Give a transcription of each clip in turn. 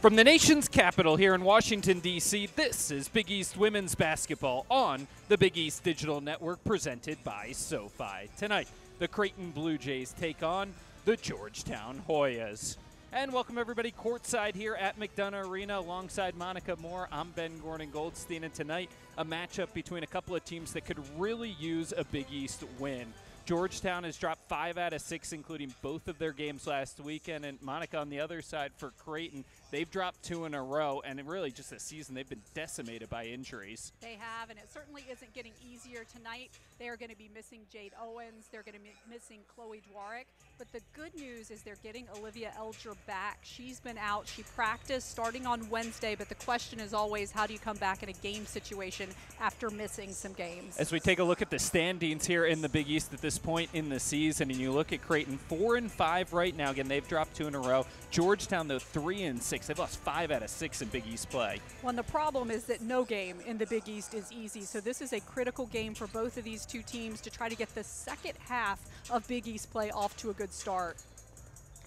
From the nation's capital here in Washington, D.C., this is Big East Women's Basketball on the Big East Digital Network, presented by SoFi. Tonight, the Creighton Blue Jays take on the Georgetown Hoyas. And welcome everybody courtside here at McDonough Arena alongside Monica Moore. I'm Ben Gordon Goldstein, and tonight a matchup between a couple of teams that could really use a Big East win. Georgetown has dropped 5 out of 6, including both of their games last weekend. And Monica, on the other side for Creighton, they've dropped 2 in a row. And really just this season, they've been decimated by injuries. They have, and it certainly isn't getting easier tonight. They are going to be missing Jade Owens. They're going to be missing Chloe Dwarek. But the good news is they're getting Olivia Elger back. She's been out. She practiced starting on Wednesday. But the question is always, how do you come back in a game situation after missing some games? As we take a look at the standings here in the Big East at this point in the season, and you look at Creighton 4-5 right now. Again, they've dropped 2 in a row. Georgetown, though, 3-6. They've lost 5 out of 6 in Big East play. Well, and the problem is that no game in the Big East is easy. So this is a critical game for both of these two teams to try to get the second half of Big East play off to a good start.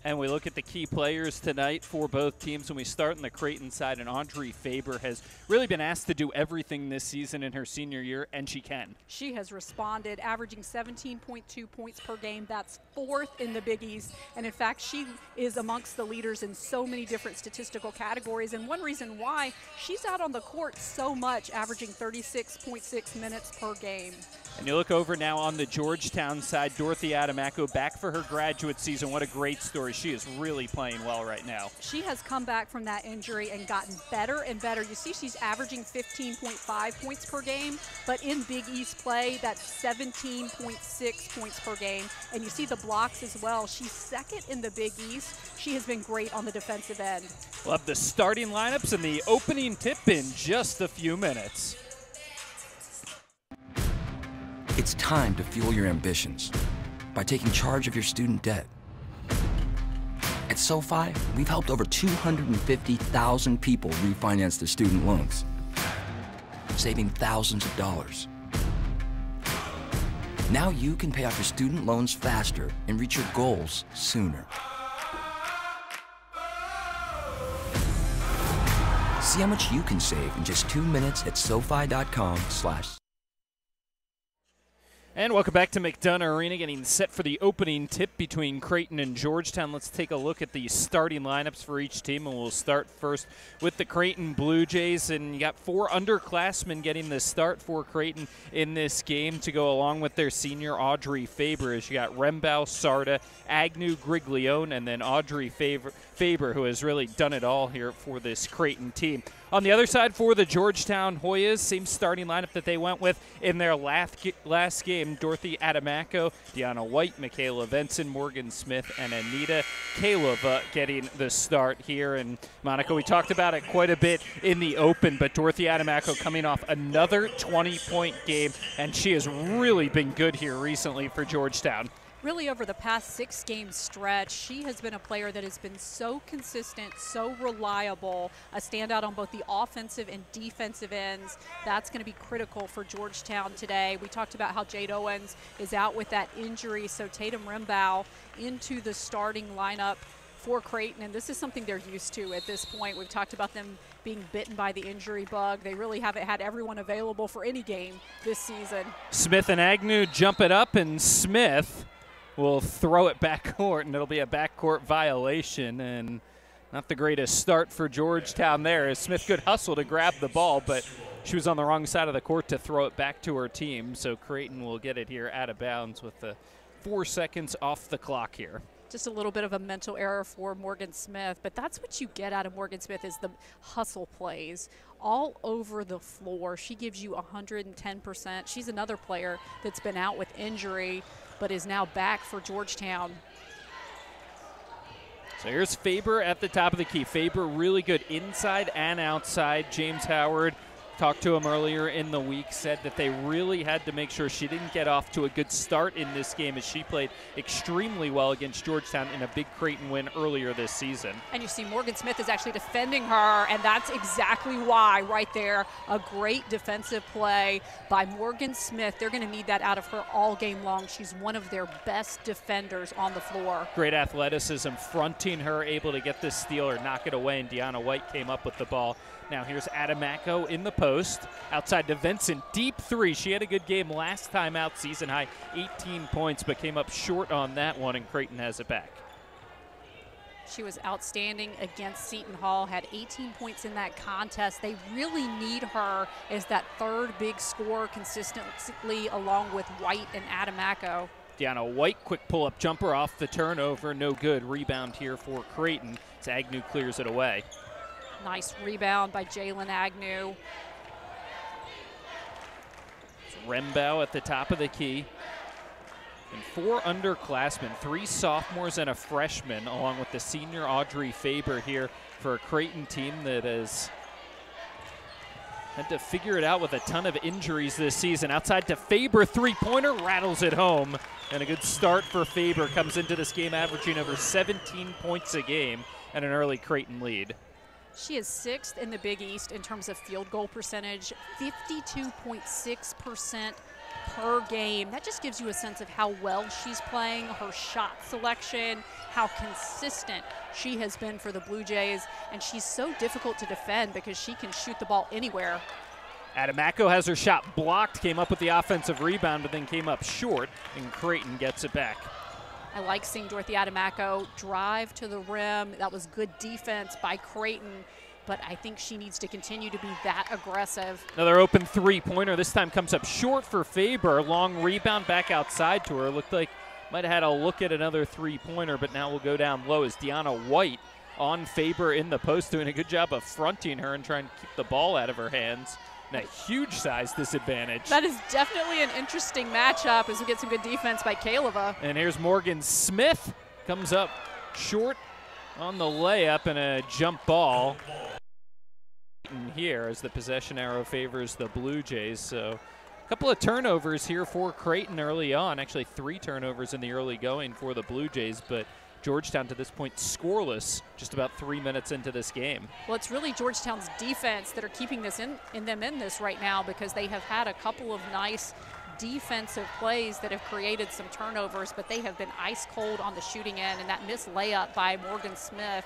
And we look at the key players tonight for both teams. When we start on the Creighton side, and Audrey Faber has really been asked to do everything this season in her senior year, and she can. She has responded, averaging 17.2 points per game. That's 4th in the Big East. And in fact, she is amongst the leaders in so many different statistical categories. And one reason why, she's out on the court so much, averaging 36.6 minutes per game. And you look over now on the Georgetown side, Dorothy Adamako back for her graduate season. What a great story. She is really playing well right now. She has come back from that injury and gotten better and better. You see she's averaging 15.5 points per game, but in Big East play, that's 17.6 points per game. And you see the blocks as well. She's 2nd in the Big East. She has been great on the defensive end. We'll have the starting lineups and the opening tip in just a few minutes. It's time to fuel your ambitions by taking charge of your student debt. At SoFi, we've helped over 250,000 people refinance their student loans, saving thousands of dollars. Now you can pay off your student loans faster and reach your goals sooner. See how much you can save in just 2 minutes at SoFi.com/. And welcome back to McDonough Arena, getting set for the opening tip between Creighton and Georgetown. Let's take a look at the starting lineups for each team, and we'll start first with the Creighton Blue Jays. And you got 4 underclassmen getting the start for Creighton in this game to go along with their senior Audrey Faber. As you got Rembau, Sarda, Agnew, Griglione, and then Audrey Faber, who has really done it all here for this Creighton team. On the other side for the Georgetown Hoyas, same starting lineup that they went with in their last game. Dorothy Adamako, Deanna White, Michaela Venson, Morgan Smith, and Anita Kalova getting the start here. And Monica, we talked about it quite a bit in the open, but Dorothy Adamako coming off another 20-point game, and she has really been good here recently for Georgetown. Really over the past 6-game stretch, she has been a player that has been so consistent, so reliable, a standout on both the offensive and defensive ends. That's going to be critical for Georgetown today. We talked about how Jade Owens is out with that injury, so Tatum Rembau into the starting lineup for Creighton, and this is something they're used to at this point. We've talked about them being bitten by the injury bug. They really haven't had everyone available for any game this season. Smith and Agnew jump it up, and Smith will throw it backcourt, and it'll be a backcourt violation, and not the greatest start for Georgetown there, as Smith could hustle to grab the ball, but she was on the wrong side of the court to throw it back to her team, so Creighton will get it here out of bounds with the 4 seconds off the clock here. Just a little bit of a mental error for Morgan Smith, but that's what you get out of Morgan Smith is the hustle plays all over the floor. She gives you 110%. She's another player that's been out with injury, but is now back for Georgetown. So here's Faber at the top of the key. Faber really good inside and outside. James Howard talked to him earlier in the week, said that they really had to make sure she didn't get off to a good start in this game, as she played extremely well against Georgetown in a big Creighton win earlier this season. And you see Morgan Smith is actually defending her, and that's exactly why right there. A great defensive play by Morgan Smith. They're going to need that out of her all game long. She's one of their best defenders on the floor. Great athleticism fronting her, able to get this steal or knock it away, and Deanna White came up with the ball. Now here's Adamako in the post. Outside to Vincent, deep three. She had a good game last time out, season high 18 points, but came up short on that one, and Creighton has it back. She was outstanding against Seton Hall, had 18 points in that contest. They really need her as that third big scorer consistently, along with White and Adamako. Deanna White, quick pull-up jumper off the turnover, no good. Rebound here for Creighton as Agnew clears it away. Nice rebound by Jalen Agnew. Rembow at the top of the key. And 4 underclassmen, 3 sophomores and a freshman, along with the senior Audrey Faber here for a Creighton team that has had to figure it out with a ton of injuries this season. Outside to Faber, three-pointer, rattles it home. And a good start for Faber, comes into this game averaging over 17 points a game and an early Creighton lead. She is 6th in the Big East in terms of field goal percentage, 52.6% per game. That just gives you a sense of how well she's playing, her shot selection, how consistent she has been for the Blue Jays, and she's so difficult to defend because she can shoot the ball anywhere. Adamako has her shot blocked, came up with the offensive rebound, but then came up short, and Creighton gets it back. I like seeing Dorothy Adamako drive to the rim. That was good defense by Creighton, but I think she needs to continue to be that aggressive. Another open three-pointer. This time comes up short for Faber. Long rebound back outside to her. Looked like might have had a look at another three-pointer, but now we'll go down low as Deanna White on Faber in the post, doing a good job of fronting her and trying to keep the ball out of her hands. And a huge size disadvantage. That is definitely an interesting matchup as we get some good defense by Kaleva. And here's Morgan Smith. Comes up short on the layup and a jump ball. Here as the possession arrow favors the Blue Jays. So a couple of turnovers here for Creighton early on. Actually 3 turnovers in the early going for the Blue Jays, but Georgetown to this point scoreless just about 3 minutes into this game. Well, it's really Georgetown's defense that are keeping this in this right now, because they have had a couple of nice defensive plays that have created some turnovers, but they have been ice cold on the shooting end, and that missed layup by Morgan Smith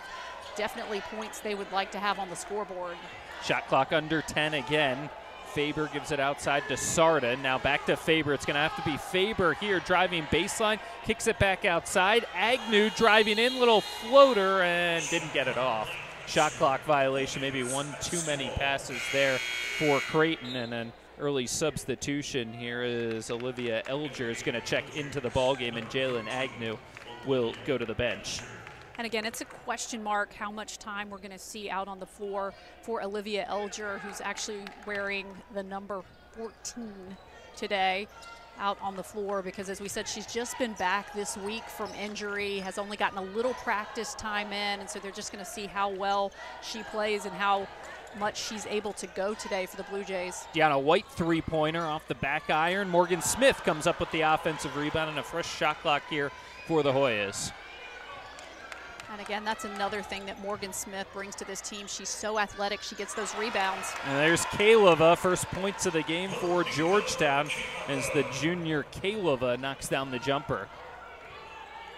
definitely points they would like to have on the scoreboard. Shot clock under 10 again. Faber gives it outside to Sarda. Now back to Faber. It's going to have to be Faber here driving baseline. Kicks it back outside. Agnew driving in, little floater, and didn't get it off. Shot clock violation, maybe one too many passes there for Creighton. And an early substitution here is Olivia Elger is going to check into the ballgame, and Jalen Agnew will go to the bench. And again, it's a question mark how much time we're going to see out on the floor for Olivia Elger, who's actually wearing the number 14 today out on the floor, because as we said, she's just been back this week from injury, has only gotten a little practice time in, and so they're just going to see how well she plays and how much she's able to go today for the Blue Jays. Deanna White three-pointer off the back iron. Morgan Smith comes up with the offensive rebound, and a fresh shot clock here for the Hoyas. And again, that's another thing that Morgan Smith brings to this team. She's so athletic. She gets those rebounds. And there's Kaleva, first points of the game for Georgetown, as the junior Kaleva knocks down the jumper.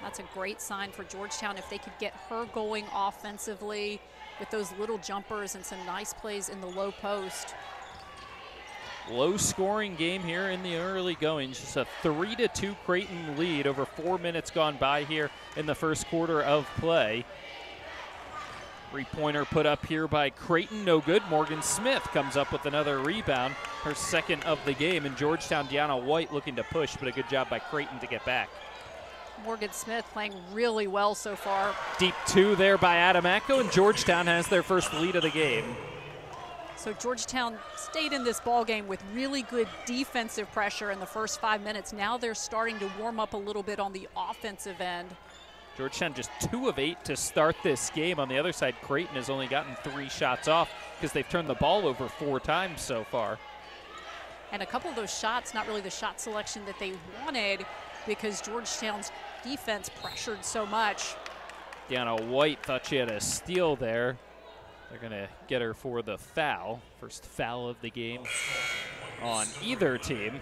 That's a great sign for Georgetown if they could get her going offensively with those little jumpers and some nice plays in the low post. Low-scoring game here in the early goings. Just a 3-2 Creighton lead over 4 minutes gone by here in the first quarter of play. Three-pointer put up here by Creighton, no good. Morgan Smith comes up with another rebound, her second of the game. And Georgetown, Deanna White looking to push, but a good job by Creighton to get back. Morgan Smith playing really well so far. Deep two there by Adamako, and Georgetown has their first lead of the game. So Georgetown stayed in this ball game with really good defensive pressure in the first 5 minutes. Now they're starting to warm up a little bit on the offensive end. Georgetown just 2 of 8 to start this game. On the other side, Creighton has only gotten 3 shots off because they've turned the ball over 4 times so far. And a couple of those shots, not really the shot selection that they wanted because Georgetown's defense pressured so much. Deanna White thought she had a steal there. They're going to get her for the foul. First foul of the game on either team.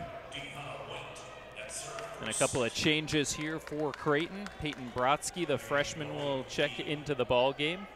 And a couple of changes here for Creighton. Peyton Brodsky, the freshman, will check into the ball game,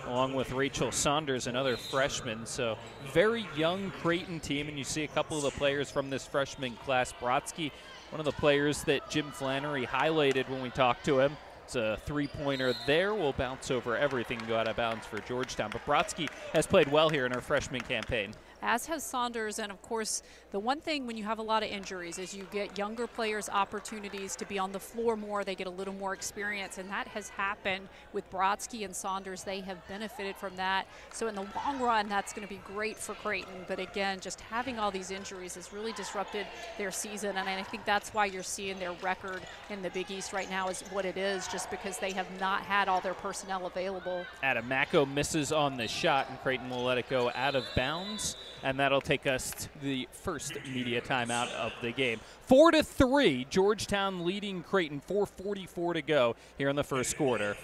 along with Rachel Saunders, another freshman. So very young Creighton team, and you see a couple of the players from this freshman class. Brodsky, one of the players that Jim Flannery highlighted when we talked to him. It's a 3-pointer there. Will bounce over everything and go out of bounds for Georgetown. But Brodsky has played well here in her freshman campaign. As has Saunders, and of course, the one thing when you have a lot of injuries is you get younger players opportunities to be on the floor more. They get a little more experience, and that has happened with Brodsky and Saunders. They have benefited from that. So in the long run, that's going to be great for Creighton. But again, just having all these injuries has really disrupted their season, and I think that's why you're seeing their record in the Big East right now is what it is, just because they have not had all their personnel available. Adam Mako misses on the shot, and Creighton will let it go out of bounds. And that'll take us to the first media timeout of the game. 4-3, Georgetown leading Creighton, 4:44 to go here in the first quarter.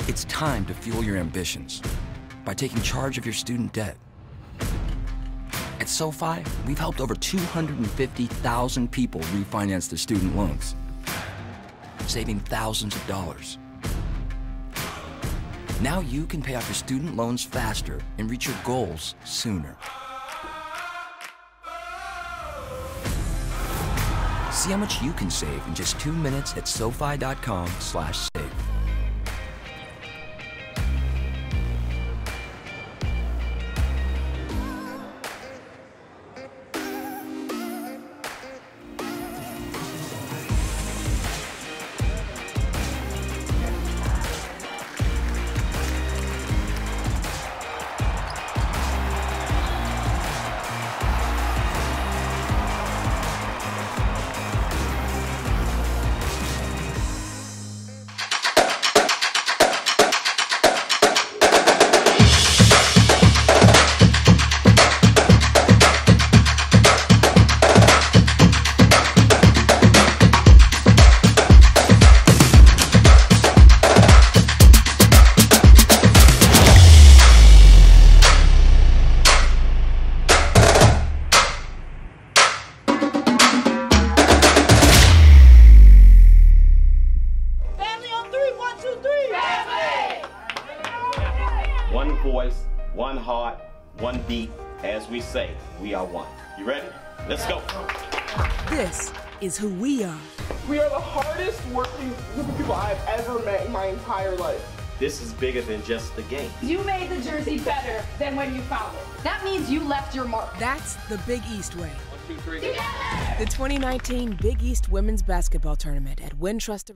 It's time to fuel your ambitions by taking charge of your student debt. At SoFi, we've helped over 250,000 people refinance their student loans, saving thousands of dollars. Now you can pay off your student loans faster and reach your goals sooner. See how much you can save in just 2 minutes at SoFi.com/save. One voice, one heart, one beat. As we say, we are one. You ready? Let's go. This is who we are. We are the hardest working group of people I've ever met in my entire life. This is bigger than just the game. You made the jersey better than when you found it. That means you left your mark. That's the Big East way. 1, 2, 3. Together! The 2019 Big East Women's Basketball Tournament at Wintrust.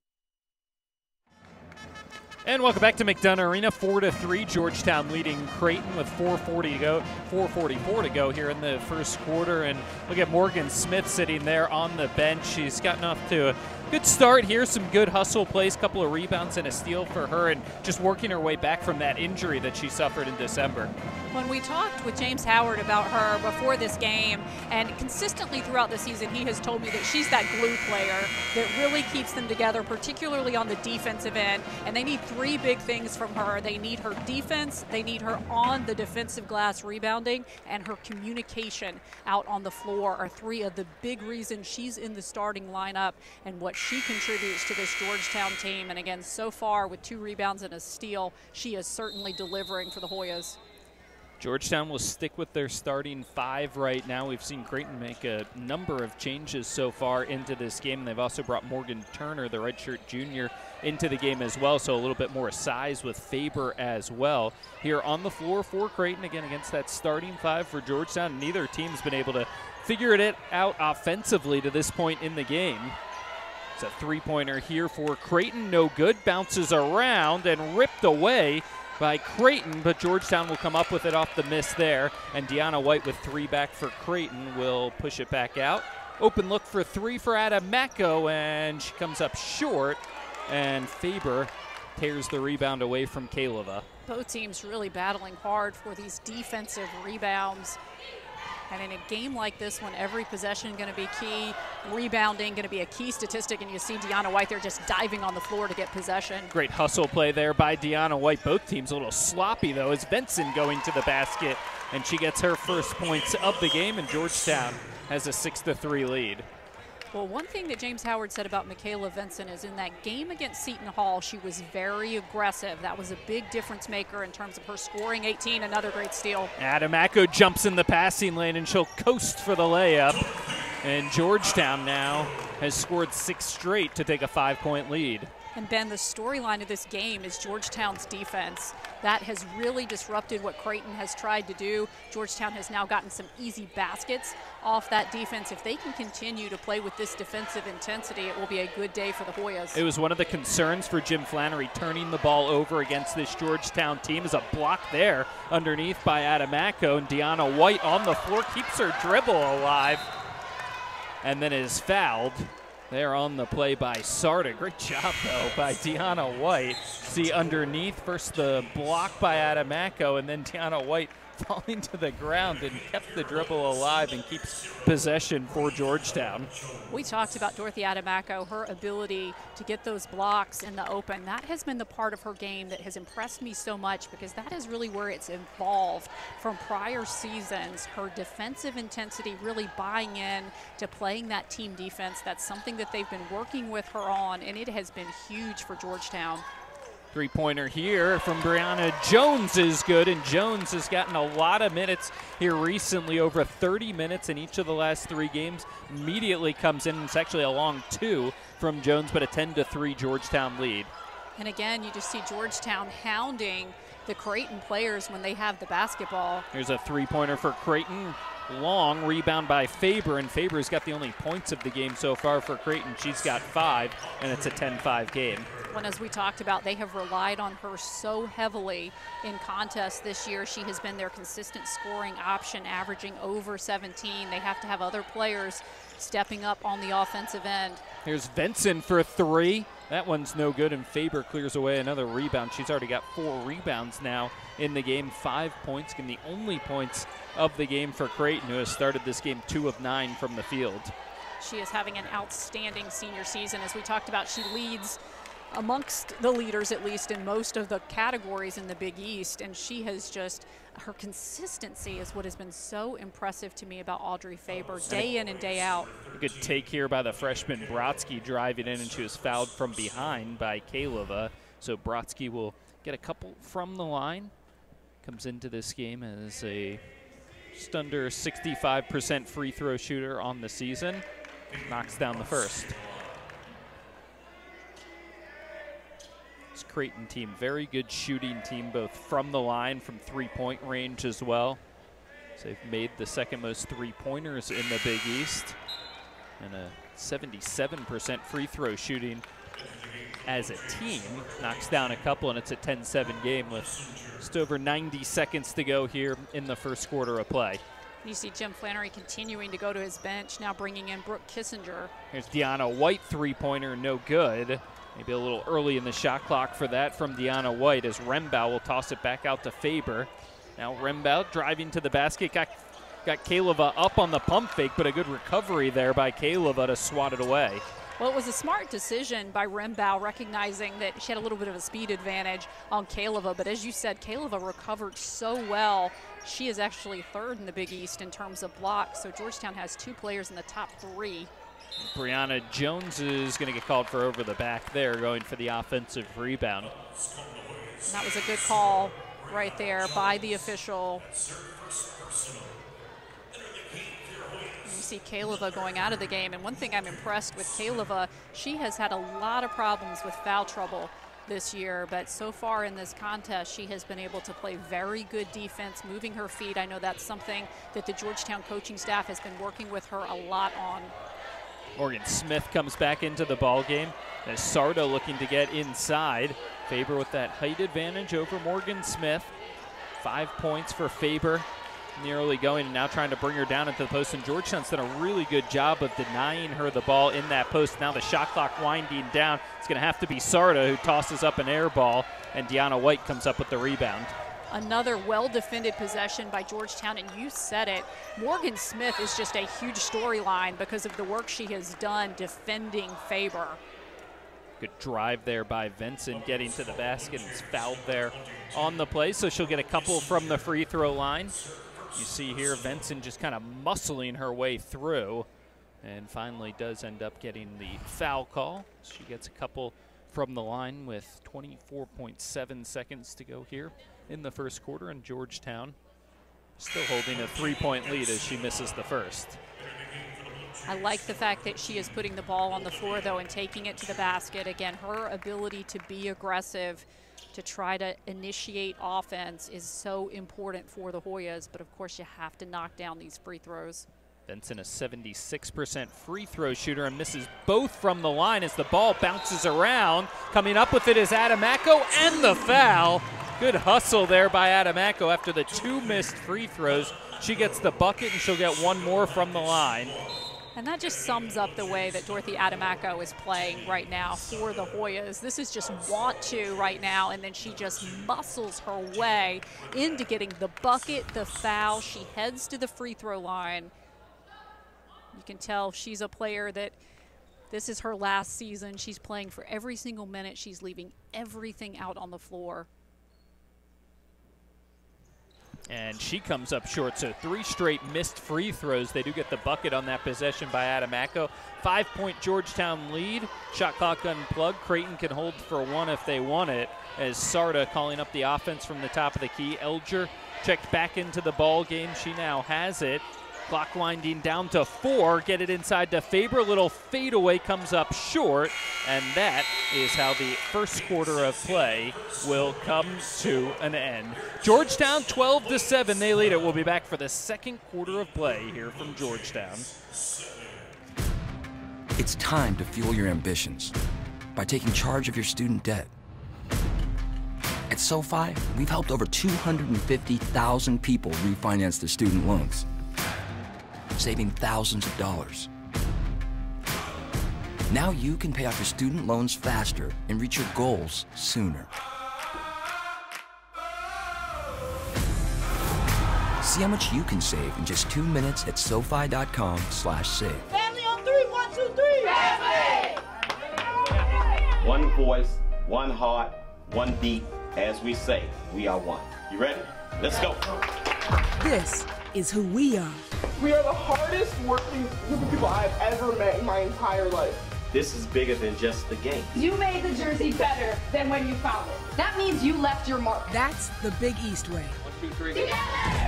And welcome back to McDonough Arena. 4-3, Georgetown leading Creighton with 4:44 to go here in the first quarter. And look at Morgan Smith sitting there on the bench. She's gotten off to a good start here. Some good hustle plays, couple of rebounds and a steal for her, and just working her way back from that injury that she suffered in December. When we talked with James Howard about her before this game, and consistently throughout the season, he has told me that she's that glue player that really keeps them together, particularly on the defensive end. And they need 3 big things from her. They need her defense, they need her on the defensive glass rebounding, and her communication out on the floor are 3 of the big reasons she's in the starting lineup and what she contributes to this Georgetown team. And again, so far with 2 rebounds and a steal, she is certainly delivering for the Hoyas. Georgetown will stick with their starting 5 right now. We've seen Creighton make a number of changes so far into this game. They've also brought Morgan Turner, the redshirt junior, into the game as well, so a little bit more size with Faber as well. Here on the floor for Creighton, again, against that starting 5 for Georgetown. Neither team's been able to figure it out offensively to this point in the game. It's a 3-pointer here for Creighton. No good. Bounces around and ripped away by Creighton, but Georgetown will come up with it off the miss there. And Deanna White with 3 back for Creighton will push it back out. Open look for three for Adamako, and she comes up short, and Faber tears the rebound away from Kaleva. Both teams really battling hard for these defensive rebounds. And in a game like this one, every possession going to be key. Rebounding going to be a key statistic, and you see Deanna White there just diving on the floor to get possession. Great hustle play there by Deanna White. Both teams a little sloppy, though, as Benson going to the basket, and she gets her first points of the game, and Georgetown has a 6-3 lead. Well, one thing that James Howard said about Michaela Vinson is in that game against Seton Hall, she was very aggressive. That was a big difference maker in terms of her scoring 18, another great steal. Adamako jumps in the passing lane, and she'll coast for the layup. And Georgetown now has scored 6 straight to take a 5-point lead. And Ben, the storyline of this game is Georgetown's defense. That has really disrupted what Creighton has tried to do. Georgetown has now gotten some easy baskets off that defense. If they can continue to play with this defensive intensity, it will be a good day for the Hoyas. It was one of the concerns for Jim Flannery, turning the ball over against this Georgetown team. Is a block there underneath by Adamako, and Deanna White on the floor keeps her dribble alive and then is fouled. There on the play by Sarda. Great job, though, by Deanna White. See underneath, first the block by Adamako, and then Deanna White falling to the ground and kept the dribble alive and keeps possession for Georgetown. We talked about Dorothy Adamako, her ability to get those blocks in the open. That has been the part of her game that has impressed me so much, because that is really where it's evolved from prior seasons. Her defensive intensity, really buying in to playing that team defense. That's something that they've been working with her on, and it has been huge for Georgetown. Three-pointer here from Brianna Jones is good, and Jones has gotten a lot of minutes here recently, over 30 minutes in each of the last 3 games. Immediately comes in, and it's actually a long 2 from Jones, but a 10-3 Georgetown lead. And again, you just see Georgetown hounding the Creighton players when they have the basketball. Here's a three-pointer for Creighton. Long rebound by Faber, and Faber's got the only points of the game so far for Creighton. She's got 5, and it's a 10-5 game. And as we talked about, they have relied on her so heavily in contests this year. She has been their consistent scoring option, averaging over 17. They have to have other players stepping up on the offensive end. Here's Benson for 3. That one's no good, and Faber clears away another rebound. She's already got 4 rebounds now in the game, 5 points, and the only points of the game for Creighton, who has started this game 2 of 9 from the field. She is having an outstanding senior season. As we talked about, she leads amongst the leaders, at least in most of the categories in the Big East, and she has just, her consistency is what has been so impressive to me about Audrey Faber, day in and day out. A good take here by the freshman Brodsky, driving in, and she was fouled from behind by Kaleva. So Brodsky will get a couple from the line. Comes into this game as a just under 65% free throw shooter on the season. Knocks down the first. This Creighton team, very good shooting team, both from the line, from three-point range as well. So they've made the second most three-pointers in the Big East, and a 77% free throw shooting as a team. Knocks down a couple, and it's a 10-7 game with just over 90 seconds to go here in the first quarter of play. You see Jim Flannery continuing to go to his bench, now bringing in Brooke Kissinger. Here's Deanna White, three-pointer, no good. Maybe a little early in the shot clock for that from Deanna White, as Rembow will toss it back out to Faber. Now Rembow driving to the basket, got Kaleva up on the pump fake, but a good recovery there by Kaleva to swat it away. Well, it was a smart decision by Rembow, recognizing that she had a little bit of a speed advantage on Kaleva, but as you said, Kaleva recovered so well. She is actually 3rd in the Big East in terms of blocks, so Georgetown has 2 players in the top 3. Brianna Jones is going to get called for over the back there, going for the offensive rebound. And that was a good call right there by the official. You see Kaleva going out of the game, and one thing I'm impressed with Kaleva, she has had a lot of problems with foul trouble this year, but so far in this contest, she has been able to play very good defense, moving her feet. I know that's something that the Georgetown coaching staff has been working with her a lot on. Morgan Smith comes back into the ball game as Sardo looking to get inside. Faber with that height advantage over Morgan Smith. 5 points for Faber nearly going and now trying to bring her down into the post, and Georgetown's done a really good job of denying her the ball in that post. Now the shot clock winding down. It's going to have to be Sarda who tosses up an air ball, and Deanna White comes up with the rebound. Another well-defended possession by Georgetown, and you said it, Morgan Smith is just a huge storyline because of the work she has done defending Faber. Good drive there by Vincent, getting to the basket, and is fouled there on the play, so she'll get a couple from the free throw line. You see here Vincent just kind of muscling her way through, and finally does end up getting the foul call. She gets a couple from the line with 24.7 seconds to go here in the first quarter, and Georgetown still holding a 3-point lead as she misses the first. I like the fact that she is putting the ball on the floor, though, and taking it to the basket. Again, her ability to be aggressive, to try to initiate offense is so important for the Hoyas, but of course you have to knock down these free throws. Benson, a 76% free throw shooter, and misses both from the line as the ball bounces around. Coming up with it is Adamako, and the foul. Good hustle there by Adamako after the 2 missed free throws. She gets the bucket, and she'll get one more from the line. And that just sums up the way that Dorothy Adamako is playing right now for the Hoyas. This is just want to right now, and then she just muscles her way into getting the bucket, the foul. She heads to the free throw line. You can tell she's a player that this is her last season. She's playing for every single minute. She's leaving everything out on the floor. And she comes up short, so 3 straight missed free throws. They do get the bucket on that possession by Adamako. 5-point Georgetown lead. Shot clock unplugged. Creighton can hold for 1 if they want it, as Sarda calling up the offense from the top of the key. Elger checked back into the ball game. She now has it. Clock winding down to 4. Get it inside to Faber. Little fadeaway comes up short, and that is how the first quarter of play will come to an end. Georgetown 12-7. They lead it. We'll be back for the second quarter of play here from Georgetown. It's time to fuel your ambitions by taking charge of your student debt. At SoFi, we've helped over 250,000 people refinance their student loans, saving thousands of dollars. Now you can pay off your student loans faster and reach your goals sooner. See how much you can save in just 2 minutes at SoFi.com/save. Family on 3, 1, 2, 3. Family! One voice, one heart, one beat. As we say, we are one. You ready? Let's go. This is who we are. We are the hardest working group of people I've ever met in my entire life. This is bigger than just the game. You made the jersey better than when you found it. That means you left your mark. That's the Big East way. 1, 2, 3. Together!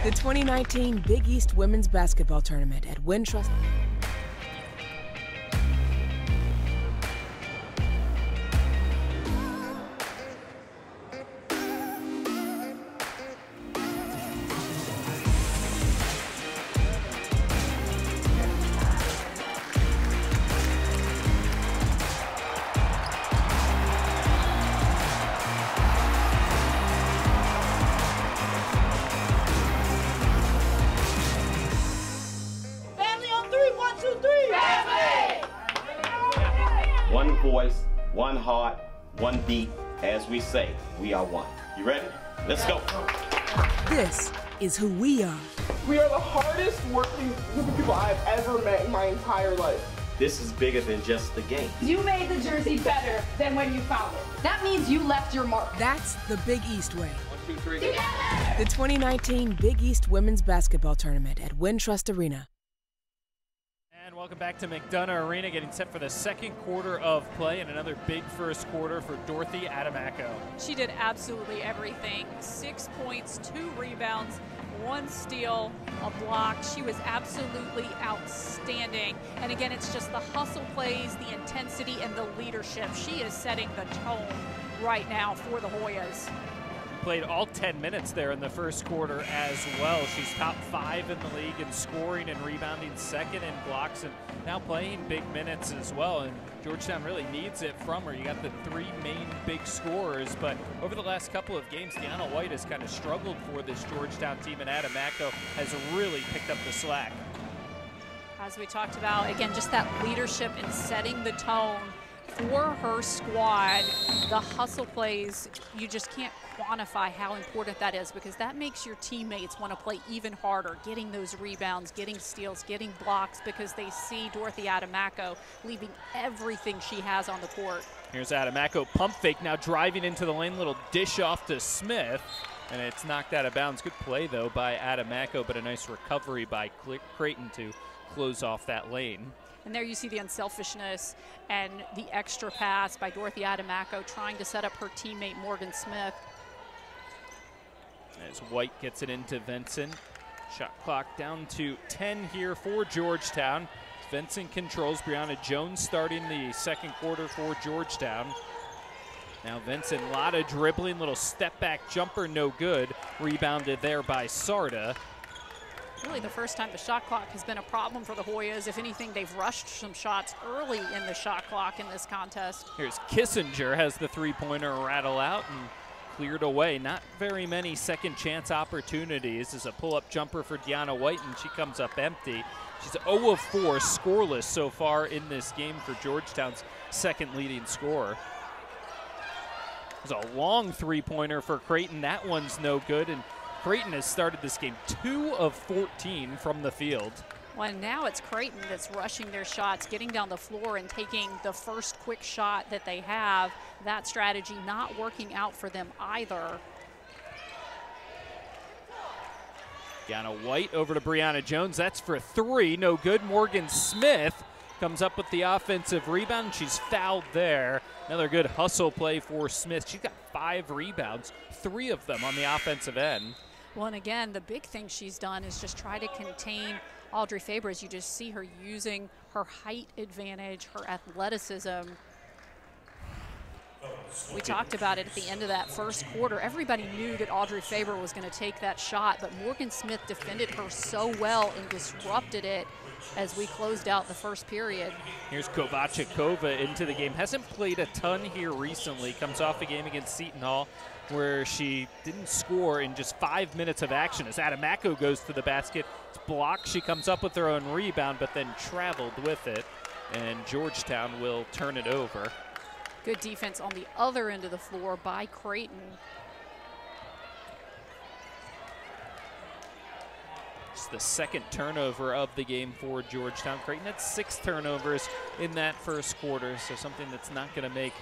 The 2019 Big East Women's Basketball Tournament at Wintrust. One voice, one heart, one beat. As we say, we are one. You ready? Let's go. This is who we are. We are the hardest working group of people I've ever met in my entire life. This is bigger than just the game. You made the jersey better than when you found it. That means you left your mark. That's the Big East way. 1, 2, 3. Together! The 2019 Big East Women's Basketball Tournament at Wintrust Arena. And welcome back to McDonough Arena, getting set for the second quarter of play and another big first quarter for Dorothy Adamako. She did absolutely everything. 6 points, 2 rebounds, 1 steal, a block. She was absolutely outstanding. And again, it's just the hustle plays, the intensity, and the leadership. She is setting the tone right now for the Hoyas. played all 10 minutes there in the first quarter as well. She's top 5 in the league in scoring and rebounding, second in blocks, and now playing big minutes as well. And Georgetown really needs it from her. You got the 3 main big scorers, but over the last couple of games, Deanna White has kind of struggled for this Georgetown team, and Adamako has really picked up the slack. As we talked about, again, just that leadership and setting the tone for her squad. The hustle plays, you just can't quantify how important that is, because that makes your teammates want to play even harder, getting those rebounds, getting steals, getting blocks, because they see Dorothy Adamako leaving everything she has on the court. Here's Adamako, pump fake, now driving into the lane, little dish off to Smith, and it's knocked out of bounds. Good play, though, by Adamako, but a nice recovery by Creighton to close off that lane. And there you see the unselfishness and the extra pass by Dorothy Adamako trying to set up her teammate Morgan Smith. As White gets it into Vincent. Shot clock down to 10 here for Georgetown. Vincent controls. Brianna Jones starting the second quarter for Georgetown. Now Vincent, a lot of dribbling, little step back jumper, no good. Rebounded there by Sarda. Really the first time the shot clock has been a problem for the Hoyas. If anything, they've rushed some shots early in the shot clock in this contest. Here's Kissinger, has the three-pointer rattle out and cleared away. Not very many second chance opportunities. This is a pull-up jumper for Deanna White, and she comes up empty. She's 0 of 4 scoreless so far in this game for Georgetown's second leading scorer. There's a long three-pointer for Creighton. That one's no good, and Creighton has started this game 2 of 14 from the field. Well, now it's Creighton that's rushing their shots, getting down the floor and taking the first quick shot that they have. That strategy not working out for them either. Deanna White over to Brianna Jones. That's for 3, no good. Morgan Smith comes up with the offensive rebound. She's fouled there. Another good hustle play for Smith. She's got 5 rebounds, 3 of them on the offensive end. Well, and again, the big thing she's done is just try to contain Audrey Faber. As you just see her using her height advantage, her athleticism. We talked about it at the end of that first quarter. Everybody knew that Audrey Faber was going to take that shot, but Morgan Smith defended her so well and disrupted it as we closed out the first period. Here's Kovačikova into the game. Hasn't played a ton here recently. Comes off a game against Seton Hall where she didn't score in just 5 minutes of action. As Adamako goes to the basket, it's blocked. She comes up with her own rebound, but then traveled with it, and Georgetown will turn it over. Good defense on the other end of the floor by Creighton. It's the second turnover of the game for Georgetown. Creighton had 6 turnovers in that first quarter, so something that's not going to make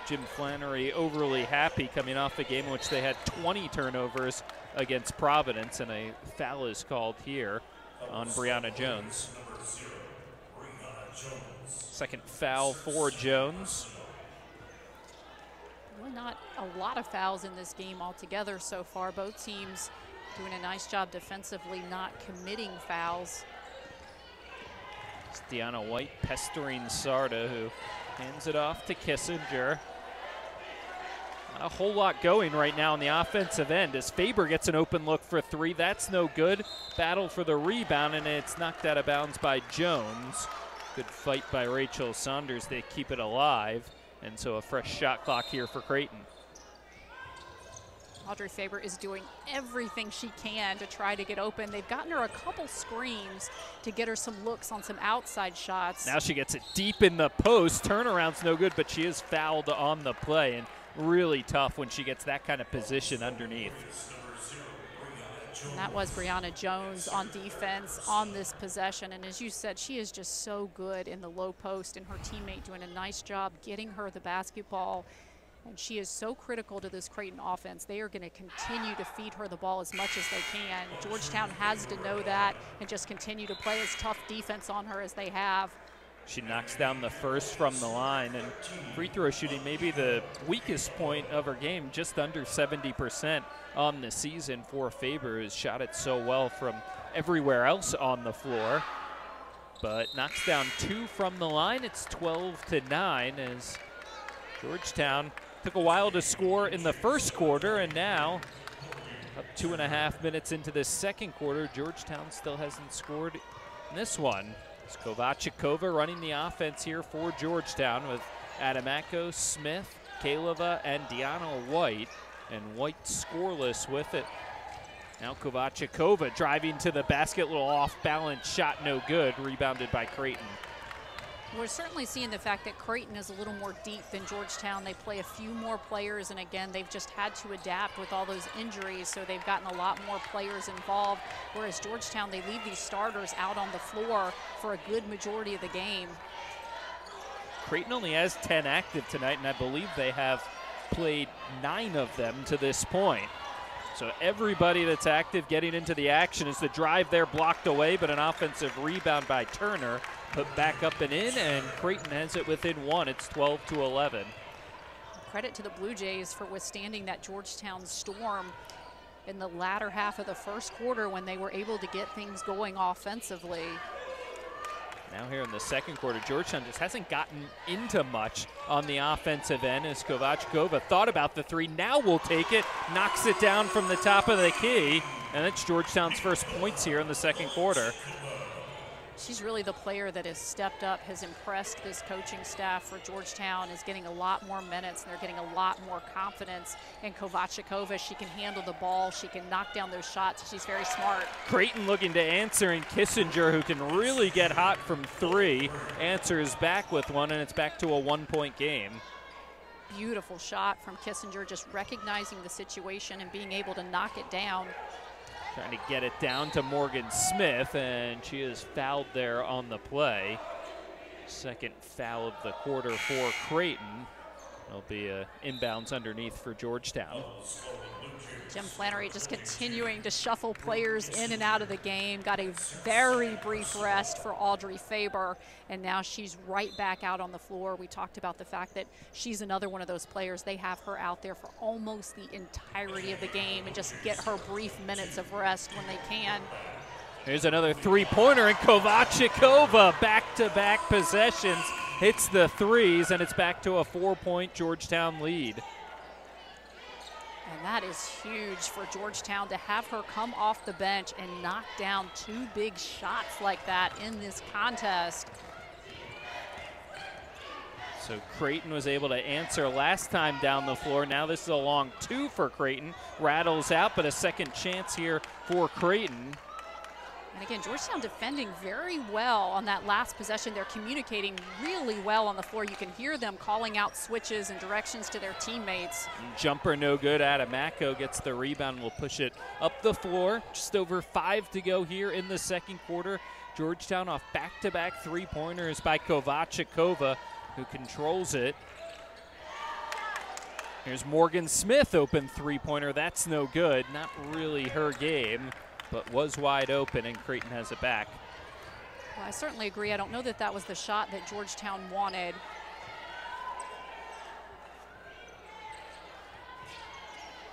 Jim Flannery overly happy, coming off a game in which they had 20 turnovers against Providence, and a foul is called here on Brianna Jones. Second foul for Jones. Really not a lot of fouls in this game altogether so far. Both teams doing a nice job defensively, not committing fouls. It's Deanna White pestering Sarda, who hands it off to Kissinger. Not a whole lot going right now on the offensive end as Faber gets an open look for 3. That's no good. Battle for the rebound, and it's knocked out of bounds by Jones. Good fight by Rachel Saunders. They keep it alive, and so a fresh shot clock here for Creighton. Audrey Faber is doing everything she can to try to get open. They've gotten her a couple screens to get her some looks on some outside shots. Now she gets it deep in the post. Turnaround's no good, but she is fouled on the play, and really tough when she gets that kind of position underneath. And that was Brianna Jones on defense on this possession. And as you said, she is just so good in the low post, and her teammate doing a nice job getting her the basketball. And she is so critical to this Creighton offense. They are going to continue to feed her the ball as much as they can. Georgetown has to know that and just continue to play as tough defense on her as they have. She knocks down the first from the line, and free throw shooting maybe the weakest point of her game, just under 70% on the season for Faber, who's shot it so well from everywhere else on the floor. But knocks down 2 from the line. It's 12-9 as Georgetown Took a while to score in the first quarter, and now up 2.5 minutes into this second quarter, Georgetown still hasn't scored in this one. It's Kovačíková running the offense here for Georgetown with Adamako, Smith, Kaleva, and Deanna White, and White scoreless with it. Now Kovačíková driving to the basket, little off-balance shot, no good, rebounded by Creighton. We're certainly seeing the fact that Creighton is a little more deep than Georgetown. They play a few more players, and again, they've just had to adapt with all those injuries, so they've gotten a lot more players involved, whereas Georgetown, they leave these starters out on the floor for a good majority of the game. Creighton only has 10 active tonight, and I believe they have played 9 of them to this point. So everybody that's active getting into the action. Is the drive there blocked away, but an offensive rebound by Turner. Put back up and in, and Creighton has it within 1. It's 12-11. Credit to the Blue Jays for withstanding that Georgetown storm in the latter half of the first quarter when they were able to get things going offensively. Now here in the second quarter, Georgetown just hasn't gotten into much on the offensive end as Kovačíková thought about the 3. Now will take it, knocks it down from the top of the key, and it's Georgetown's first points here in the second quarter. She's really the player that has stepped up, has impressed this coaching staff for Georgetown, is getting a lot more minutes, and they're getting a lot more confidence in Kovačíková. She can handle the ball, she can knock down those shots, she's very smart. Creighton looking to answer, and Kissinger, who can really get hot from 3, answers back with 1, and it's back to a 1-point game. Beautiful shot from Kissinger, just recognizing the situation and being able to knock it down. Trying to get it down to Morgan Smith, and she is fouled there on the play. Second foul of the quarter for Creighton. It'll be a inbounds underneath for Georgetown. Jim Flannery just continuing to shuffle players in and out of the game. Got a very brief rest for Audrey Faber, and now she's right back out on the floor. We talked about the fact that she's another one of those players. They have her out there for almost the entirety of the game and just get her brief minutes of rest when they can. Here's another 3-pointer, and Kovačíková back-to-back possessions hits the 3s, and it's back to a 4-point Georgetown lead. And that is huge for Georgetown to have her come off the bench and knock down 2 big shots like that in this contest. So Creighton was able to answer last time down the floor. Now this is a long 2 for Creighton. Rattles out, but a second chance here for Creighton. And again, Georgetown defending very well on that last possession. They're communicating really well on the floor. You can hear them calling out switches and directions to their teammates. Jumper no good. Adamako gets the rebound. Will push it up the floor. Just over 5 to go here in the second quarter. Georgetown off back-to-back 3-pointers by Kovačíková, who controls it. Here's Morgan Smith, open 3-pointer. That's no good. Not really her game, but was wide open, and Creighton has it back. Well, I certainly agree. I don't know that that was the shot that Georgetown wanted.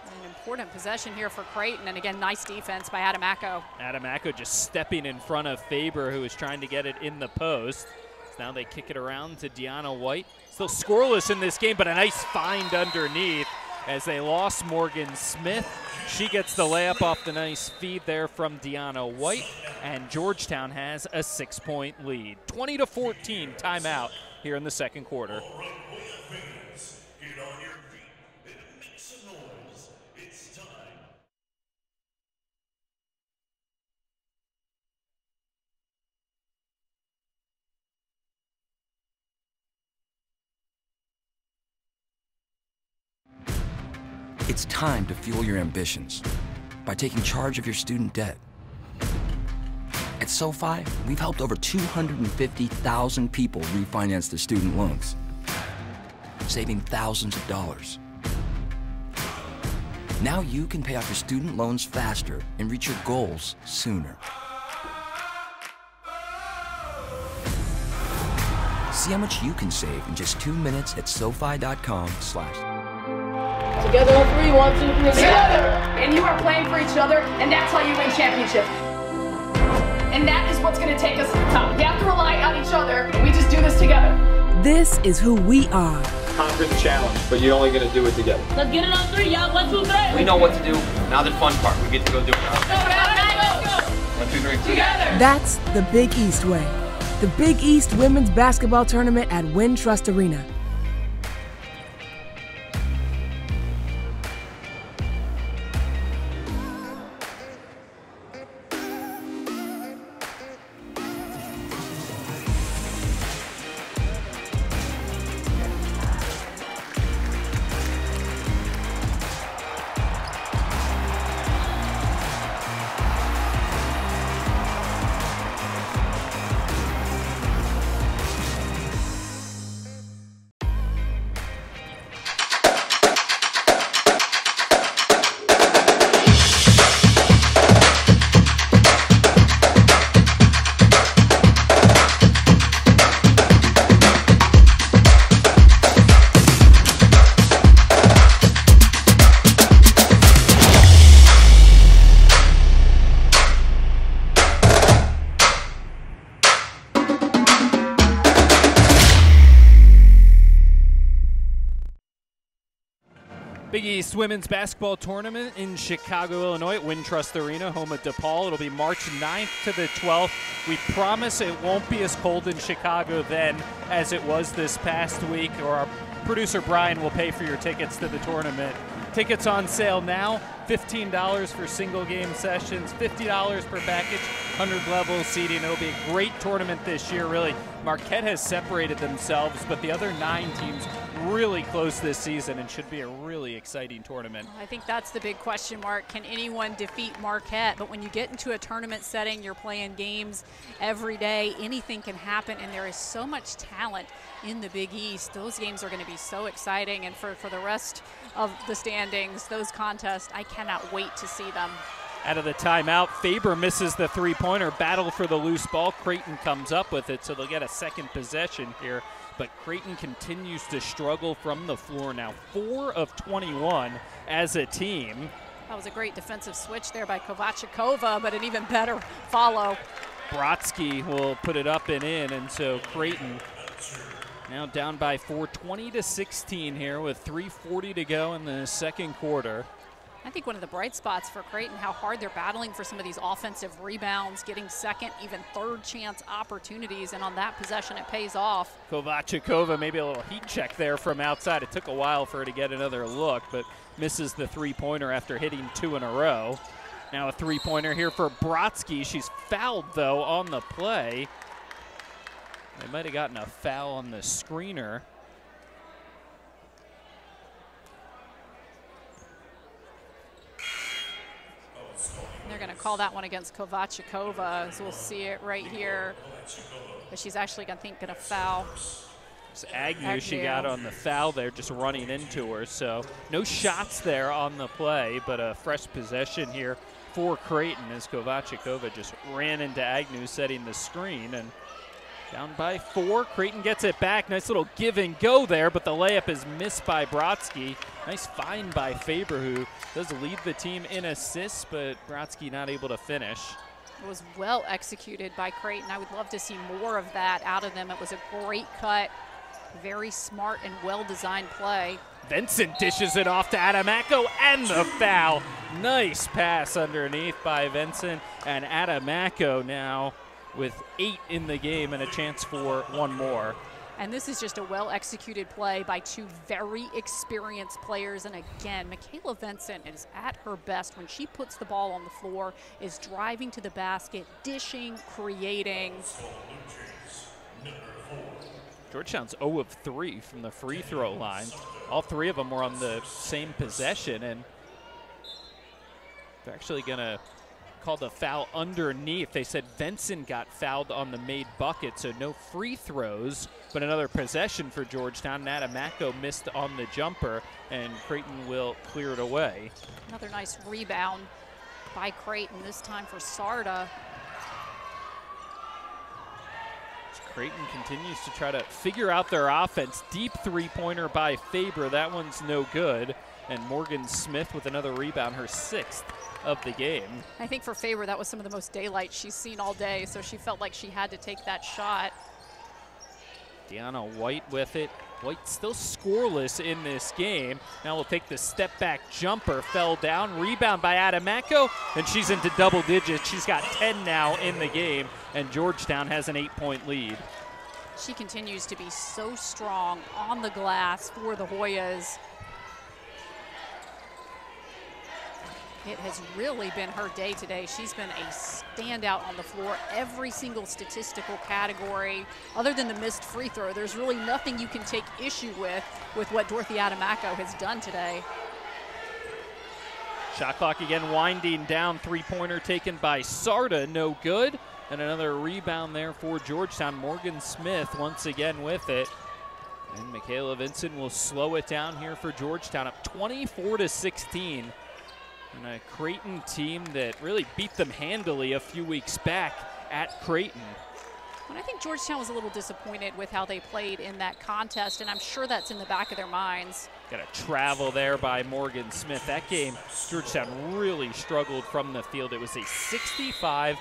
An important possession here for Creighton, and again, nice defense by Adamako. Adamako just stepping in front of Faber, who is trying to get it in the post. So now they kick it around to Deanna White. Still scoreless in this game, but a nice find underneath as they lost Morgan Smith. She gets the layup off the nice feed there from Deanna White, and Georgetown has a 6-point lead. 20-14 timeout here in the second quarter. It's time to fuel your ambitions by taking charge of your student debt. At SoFi, we've helped over 250,000 people refinance their student loans, saving thousands of dollars. Now you can pay off your student loans faster and reach your goals sooner. See how much you can save in just 2 minutes at SoFi.com/. Together on 3, 1, 2, 3. Together! And you are playing for each other, and that's how you win championships. And that is what's going to take us to the top. We have to rely on each other, and we just do this together. This is who we are. Conquer the challenge, but you're only gonna do it together. Let's get it on 3, y'all. 1, 2, 3. We know what to do. Now the fun part. We get to go do it. Let's go. 1, 2, 3. Together. That's the Big East way. The Big East Women's Basketball Tournament at Wintrust Arena. Big East Women's Basketball Tournament in Chicago, Illinois at Wintrust Arena, home of DePaul. It'll be March 9th to the 12th. We promise it won't be as cold in Chicago then as it was this past week, or our producer Brian will pay for your tickets to the tournament. Tickets on sale now, $15 for single game sessions, $50 per package, 100 level seating. It'll be a great tournament this year, really. Marquette has separated themselves, but the other 9 teams really close this season and should be a really exciting tournament. I think that's the big question mark. Can anyone defeat Marquette? But when you get into a tournament setting, you're playing games every day, anything can happen, and there is so much talent in the Big East. Those games are going to be so exciting, and for the rest of the standings, those contests, I cannot wait to see them. Out of the timeout, Faber misses the three-pointer. Battle for the loose ball. Creighton comes up with it, so they'll get a second possession here. But Creighton continues to struggle from the floor now. 4 of 21 as a team. That was a great defensive switch there by Kovachikova, but an even better follow. Brodsky will put it up and in, and so Creighton now down by 4, 20-16 here with 3:40 to go in the second quarter. I think one of the bright spots for Creighton, how hard they're battling for some of these offensive rebounds, getting second, even third chance opportunities, and on that possession it pays off. Kovachikova, maybe a little heat check there from outside. It took a while for her to get another look, but misses the three-pointer after hitting 2 in a row. Now a three-pointer here for Brodsky. She's fouled, though, on the play. They might have gotten a foul on the screener. They're going to call that one against Kovachikova, as we'll see it right here. But she's actually, I think, going to foul. It's Agnew she got on the foul there, just running into her. So no shots there on the play, but a fresh possession here for Creighton as Kovachikova just ran into Agnew setting the screen. And down by 4, Creighton gets it back. Nice little give and go there, but the layup is missed by Brodsky. Nice find by Faber, who does lead the team in assists, but Brodsky not able to finish. It was well executed by Creighton. I would love to see more of that out of them. It was a great cut, very smart and well-designed play. Vincent dishes it off to Adamako, and the foul. Nice pass underneath by Vincent, and Adamako now with 8 in the game and a chance for one more. And this is just a well-executed play by 2 very experienced players. And again, Michaela Vincent is at her best when she puts the ball on the floor, is driving to the basket, dishing, creating. Georgetown's 0 of 3 from the free throw line. All 3 of them were on the same possession, and they're actually going to call the foul underneath. They said Vincent got fouled on the made bucket, so no free throws, but another possession for Georgetown. Adamako missed on the jumper, and Creighton will clear it away. Another nice rebound by Creighton, this time for Sarda. Creighton continues to try to figure out their offense. Deep three-pointer by Faber. That one's no good. And Morgan Smith with another rebound, her 6th of the game. I think for Faber, that was some of the most daylight she's seen all day, so she felt like she had to take that shot. Deanna White with it. White still scoreless in this game. Now we'll take the step back jumper, fell down, rebound by Adamako, and she's into double digits. She's got 10 now in the game, and Georgetown has an 8-point lead. She continues to be so strong on the glass for the Hoyas. It has really been her day today. She's been a standout on the floor, every single statistical category. Other than the missed free throw, there's really nothing you can take issue with what Dorothy Adamako has done today. Shot clock again winding down. Three-pointer taken by Sarda, no good. And another rebound there for Georgetown. Morgan Smith once again with it. And Michaela Vincent will slow it down here for Georgetown, up 24-16. And a Creighton team that really beat them handily a few weeks back at Creighton. And I think Georgetown was a little disappointed with how they played in that contest, and I'm sure that's in the back of their minds. Got a travel there by Morgan Smith. That game, Georgetown really struggled from the field. It was a 65-38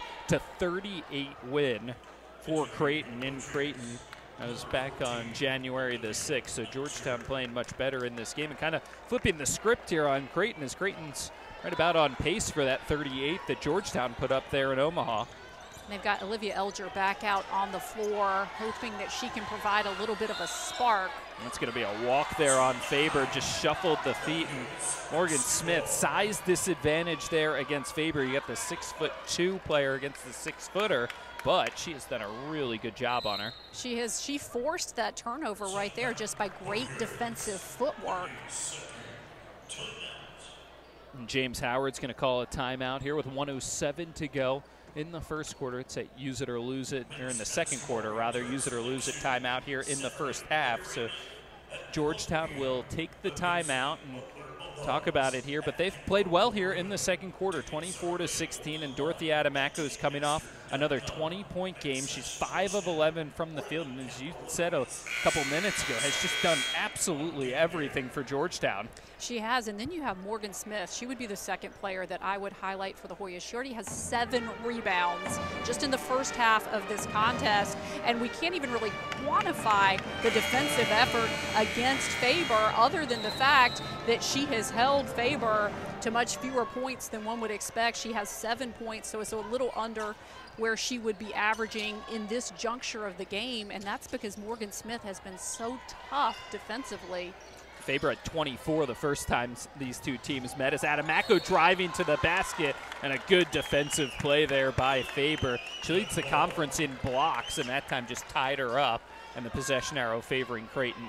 win for Creighton in Creighton. That was back on January the 6th, so Georgetown playing much better in this game and kind of flipping the script here on Creighton, as Creighton's right about on pace for that 38 that Georgetown put up there in Omaha. They've got Olivia Elger back out on the floor, hoping that she can provide a little bit of a spark. That's going to be a walk there on Faber, just shuffled the feet, and Morgan Smith, size disadvantage there against Faber. You got the 6'2" player against the 6-footer, but she has done a really good job on her. She forced that turnover right there just by great defensive footwork. And James Howard's going to call a timeout here with 1:07 to go in the first quarter. It's a use it or lose it, or in the second quarter rather, use it or lose it timeout here in the first half. So Georgetown will take the timeout and talk about it here, but they've played well here in the second quarter, 24-16, and Dorothy Adamako is coming off another 20-point game. She's 5 of 11 from the field, and as you said a couple minutes ago, has just done absolutely everything for Georgetown. She has, and then you have Morgan Smith. She would be the second player that I would highlight for the Hoyas. She already has 7 rebounds just in the first half of this contest, and we can't even really quantify the defensive effort against Faber other than the fact that she has held Faber to much fewer points than one would expect. She has 7 points, so it's a little under where she would be averaging in this juncture of the game, and that's because Morgan Smith has been so tough defensively. Faber at 24 the first time these two teams met, as Adamako driving to the basket, and a good defensive play there by Faber. She leads the conference in blocks, and that time just tied her up, and the possession arrow favoring Creighton.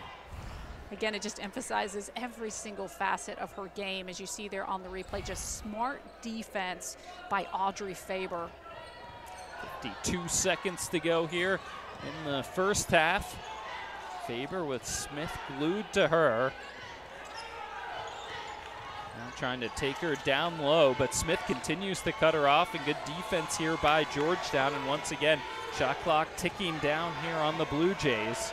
Again, it just emphasizes every single facet of her game, as you see there on the replay. Just smart defense by Audrey Faber. 52 seconds to go here in the first half. Faber with Smith glued to her. Now trying to take her down low, but Smith continues to cut her off, and good defense here by Georgetown. And once again, shot clock ticking down here on the Blue Jays.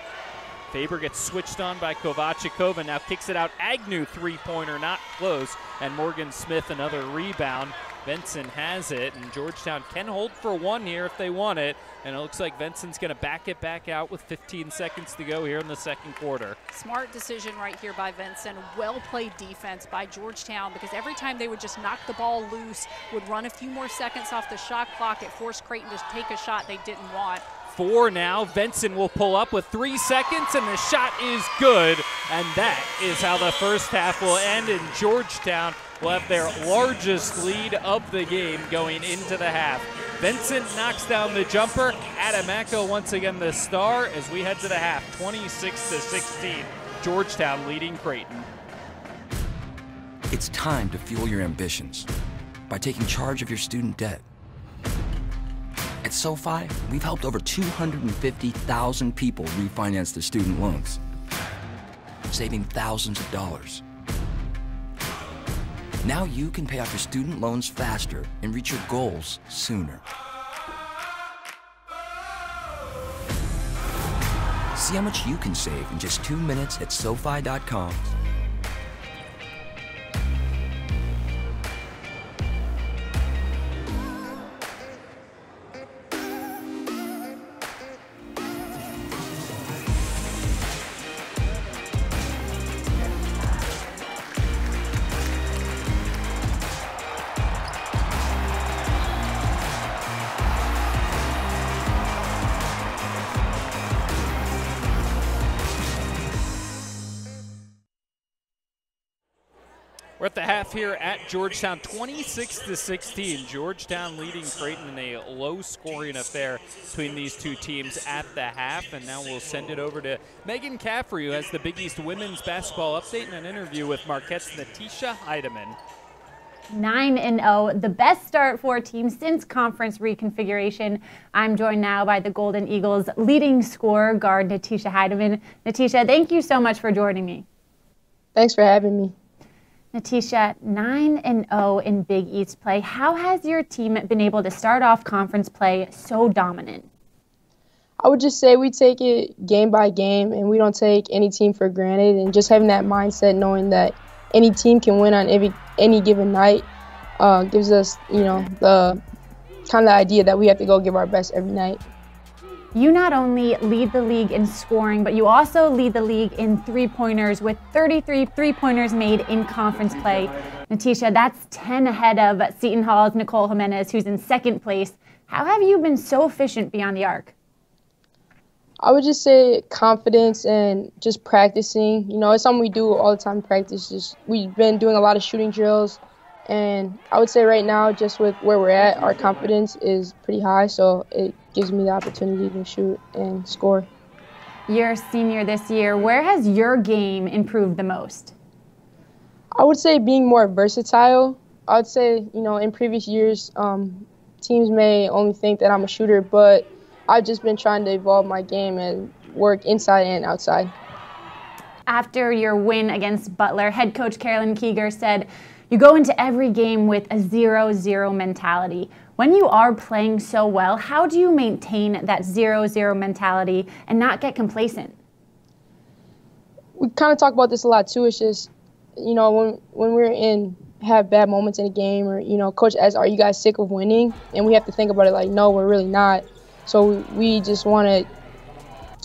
Faber gets switched on by Kovačikova, now kicks it out. Agnew three-pointer, not close, and Morgan Smith another rebound. Benson has it, and Georgetown can hold for one here if they want it, and it looks like Benson's going to back it back out with 15 seconds to go here in the second quarter. Smart decision right here by Benson. Well-played defense by Georgetown, because every time they would just knock the ball loose, would run a few more seconds off the shot clock, it forced Creighton to take a shot they didn't want. 4 now. Benson will pull up with 3 seconds, and the shot is good. And that is how the first half will end, and Georgetown will have their largest lead of the game going into the half. Benson knocks down the jumper. Adamako once again the star as we head to the half, 26-16. Georgetown leading Creighton. It's time to fuel your ambitions by taking charge of your student debt. At SoFi, we've helped over 250,000 people refinance their student loans, saving thousands of dollars. Now you can pay off your student loans faster and reach your goals sooner. See how much you can save in just 2 minutes at SoFi.com. We're at the half here at Georgetown, 26-16. Georgetown leading Creighton in a low-scoring affair between these two teams at the half. And now we'll send it over to Megan Caffrey, who has the Big East women's basketball update and an interview with Marquette's Natisha Heidemann. 9-0, the best start for a team since conference reconfiguration. I'm joined now by the Golden Eagles' leading scorer, guard Natisha Heidemann. Natisha, thank you so much for joining me. Thanks for having me. Natisha, 9-0 in Big East play. How has your team been able to start off conference play so dominant? I would just say we take it game by game, and we don't take any team for granted. And just having that mindset, knowing that any team can win on any given night, gives us, the kind of idea that we have to go give our best every night. You not only lead the league in scoring, but you also lead the league in three-pointers with 33 three-pointers made in conference play. Natisha, that's 10 ahead of Seton Hall's Nicole Jimenez, who's in second place. How have you been so efficient beyond the arc? I would just say confidence and just practicing. It's something we do all the time in practice. We've been doing a lot of shooting drills. And I would say right now, just with where we're at, our confidence is pretty high, so it gives me the opportunity to shoot and score. You're a senior this year. Where has your game improved the most? I would say being more versatile. I would say, in previous years, teams may only think that I'm a shooter, but I've just been trying to evolve my game and work inside and outside. After your win against Butler, head coach Carolyn Keeger said, "You go into every game with a 0-0 mentality." When you are playing so well, how do you maintain that 0-0 mentality and not get complacent? We kind of talk about this a lot too. It's just, when we're have bad moments in a game, or, coach asks, "Are you guys sick of winning?" And we have to think about it like, no, we're really not. So we just want to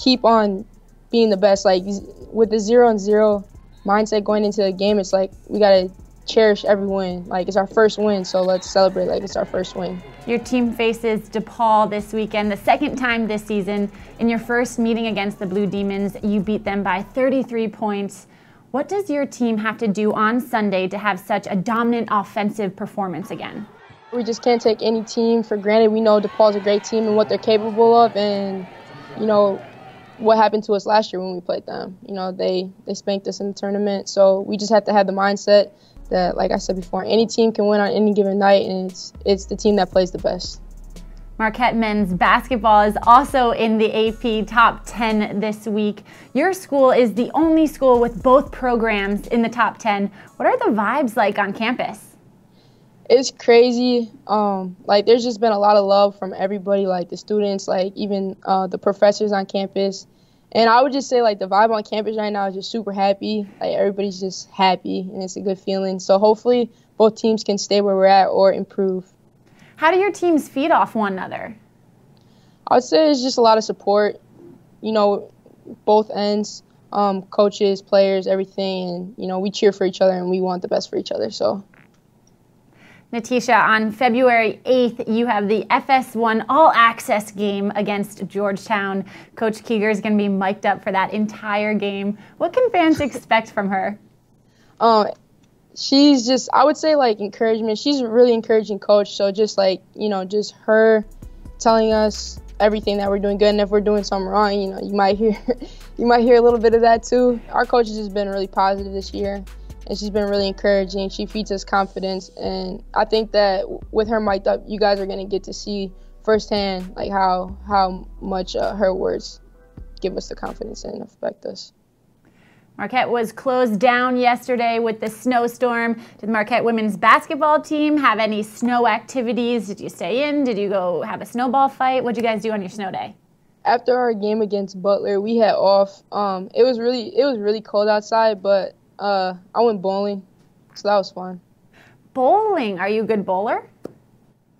keep on being the best. Like with the 0-0 mindset going into the game, it's like we got to cherish every win. Like it's our first win, so let's celebrate like it's our first win. Your team faces DePaul this weekend, the second time this season. In your first meeting against the Blue Demons, you beat them by 33 points. What does your team have to do on Sunday to have such a dominant offensive performance again? We just can't take any team for granted. We know DePaul's a great team and what they're capable of, and what happened to us last year when we played them. They spanked us in the tournament, so we just have to have the mindset that, like I said before, any team can win on any given night, and it's the team that plays the best. Marquette men's basketball is also in the AP top 10 this week. Your school is the only school with both programs in the top 10. What are the vibes like on campus? It's crazy. There's just been a lot of love from everybody, like the students, like even the professors on campus. And I would just say, the vibe on campus right now is just super happy. Like, everybody's just happy, and it's a good feeling. So hopefully both teams can stay where we're at or improve. How do your teams feed off one another? I would say it's just a lot of support, both ends, coaches, players, everything. And, we cheer for each other, and we want the best for each other. So. Natisha, on February 8th, you have the FS1 All-Access game against Georgetown. Coach Keeger is going to be mic'd up for that entire game. What can fans expect from her? She's just, I would say, encouragement. She's a really encouraging coach. So just, just her telling us everything that we're doing good. And if we're doing something wrong, you might hear a little bit of that too. Our coach has just been really positive this year. And she's been really encouraging. She feeds us confidence. And I think that with her mic'd up, you guys are going to get to see firsthand how much her words give us the confidence and affect us. Marquette was closed down yesterday with the snowstorm. Did the Marquette women's basketball team have any snow activities? Did you stay in? Did you go have a snowball fight? What did you guys do on your snow day? After our game against Butler, we had off. It was really cold outside, but I went bowling, so that was fun. Bowling? Are you a good bowler?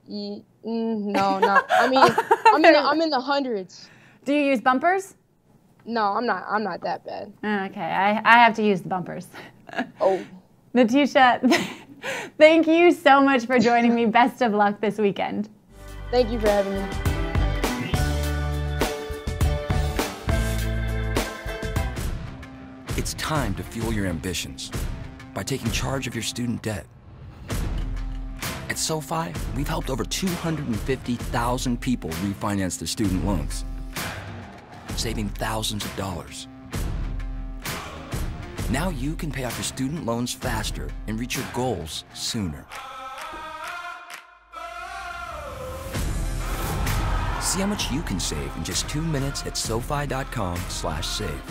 No, not. I mean, I'm in the hundreds. Do you use bumpers? No, I'm not that bad. Okay, I have to use the bumpers. Oh. Natisha, thank you so much for joining me. Best of luck this weekend. Thank you for having me. It's time to fuel your ambitions by taking charge of your student debt. At SoFi, we've helped over 250,000 people refinance their student loans, saving thousands of dollars. Now you can pay off your student loans faster and reach your goals sooner. See how much you can save in just 2 minutes at SoFi.com/save.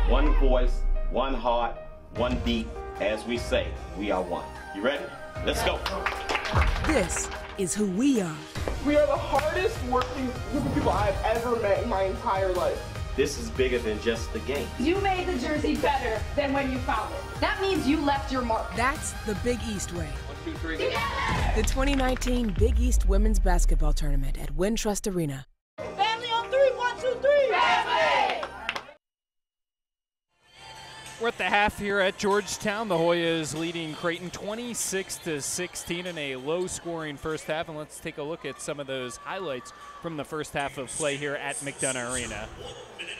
One voice, one heart, one beat. As we say, we are one. You ready? Let's go. This is who we are. We are the hardest working group of people I've ever met in my entire life. This is bigger than just the game. You made the jersey better than when you found it. That means you left your mark. That's the Big East way. 1, 2, 3. Together! The 2019 Big East Women's Basketball Tournament at Wintrust Arena. Family on 3, 1, 2, 3. Family! We're at the half here at Georgetown. The Hoyas leading Creighton 26-16 in a low-scoring first half. And let's take a look at some of those highlights from the first half of play here at McDonough Arena.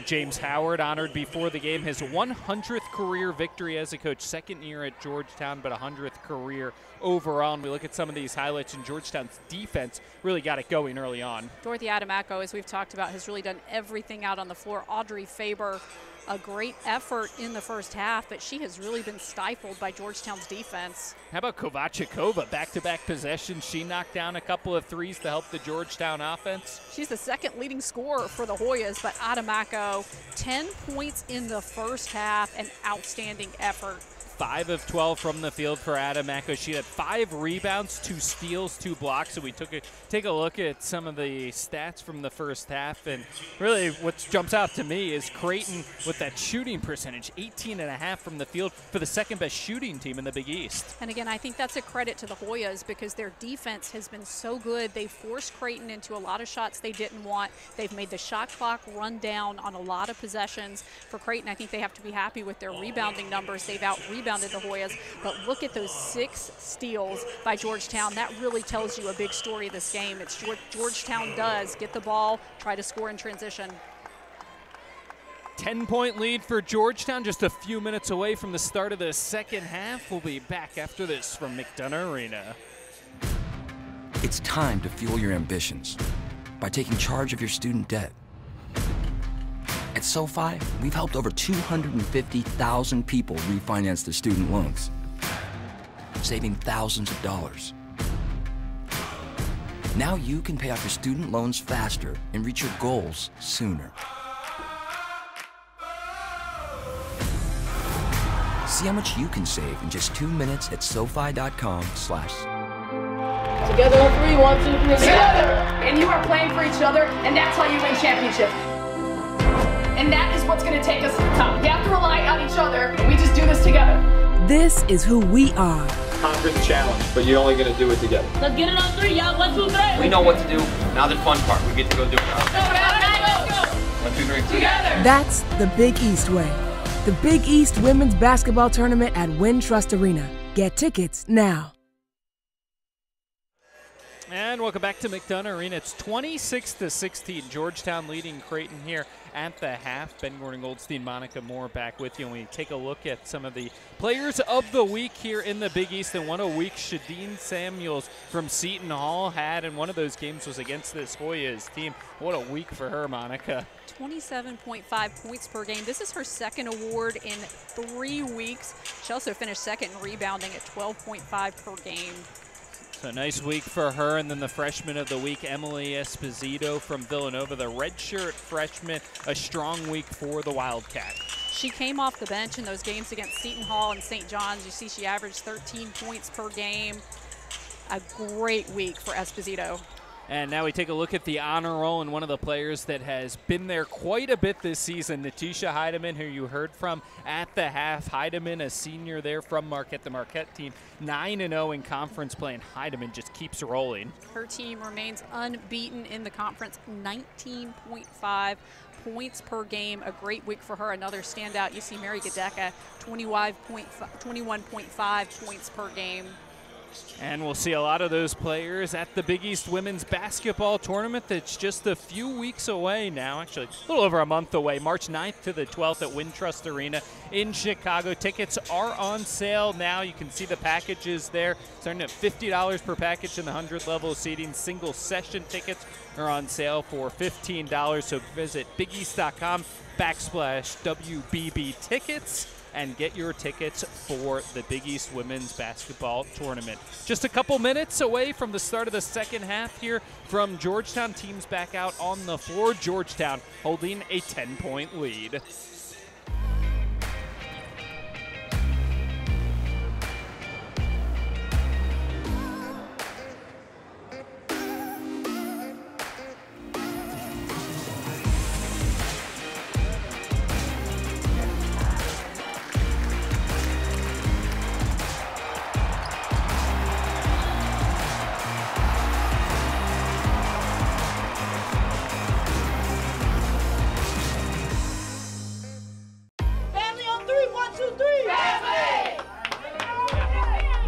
James Howard honored before the game his 100th career victory as a coach. Second year at Georgetown, but 100th career overall. And we look at some of these highlights, and Georgetown's defense really got it going early on. Dorothy Adamacko, as we've talked about, has really done everything out on the floor. Audrey Faber, a great effort in the first half, but she has really been stifled by Georgetown's defense. How about Kovachikova? Back-to-back possessions. She knocked down a couple of threes to help the Georgetown offense. She's the second leading scorer for the Hoyas, but Adamacko, 10 points in the first half, an outstanding effort. 5 of 12 from the field for Adamacko. She had 5 rebounds, 2 steals, 2 blocks. So we take a look at some of the stats from the first half. And really what jumps out to me is Creighton with that shooting percentage, 18.5 from the field for the second best shooting team in the Big East. And again, I think that's a credit to the Hoyas because their defense has been so good. They forced Creighton into a lot of shots they didn't want. They've made the shot clock run down on a lot of possessions. For Creighton, I think they have to be happy with their rebounding numbers. They've out-rebounded the Hoyas, but look at those 6 steals by Georgetown. That really tells you a big story of this game. It's Georgetown does get the ball, try to score in transition. 10-point lead for Georgetown, just a few minutes away from the start of the second half. We'll be back after this from McDonough Arena. It's time to fuel your ambitions by taking charge of your student debt. At SoFi, we've helped over 250,000 people refinance their student loans, saving thousands of dollars. Now you can pay off your student loans faster and reach your goals sooner. See how much you can save in just 2 minutes at SoFi.com/. Together on 3, 1, 2, 3. Together! And you are playing for each other, and that's how you win championships. And that is what's going to take us to the top. We have to rely on each other, and we just do this together. This is who we are. Conference challenge, but you're only going to do it together. Let's get it on 3, y'all. 1, 2, 3. We know what to do. Now the fun part. We get to go do it. Let's go. 1, 2, 3. Together. That's the Big East way. The Big East Women's Basketball Tournament at Wintrust Arena. Get tickets now. And welcome back to McDonough Arena. It's 26-16. Georgetown leading Creighton here at the half. Ben Gordon Goldstein, Monica Moore back with you. And we take a look at some of the players of the week here in the Big East. And what a week Shadeen Samuels from Seton Hall had. And one of those games was against this Hoyas team. What a week for her, Monica. 27.5 points per game. This is her second award in 3 weeks. She also finished second in rebounding at 12.5 per game. So nice week for her. And then the freshman of the week, Emily Esposito from Villanova, the redshirt freshman, a strong week for the Wildcat. She came off the bench in those games against Seton Hall and St. John's. You see she averaged 13 points per game. A great week for Esposito. And now we take a look at the honor roll, and one of the players that has been there quite a bit this season, Natisha Heidemann, who you heard from at the half. Heidemann, a senior there from Marquette, the Marquette team, 9-0 in conference play, and Heidemann just keeps rolling. Her team remains unbeaten in the conference, 19.5 points per game. A great week for her. Another standout, you see Mary Gadecka, 21.5 points per game. And we'll see a lot of those players at the Big East Women's Basketball Tournament that's just a few weeks away now, actually a little over a month away, March 9th to the 12th at Wintrust Arena in Chicago. Tickets are on sale now. You can see the packages there, starting at $50 per package in the 100 level seating. Single session tickets are on sale for $15, so visit bigeast.com/WBB tickets and get your tickets for the Big East Women's Basketball Tournament. Just a couple minutes away from the start of the second half here from Georgetown. Teams back out on the floor. Georgetown holding a 10-point lead.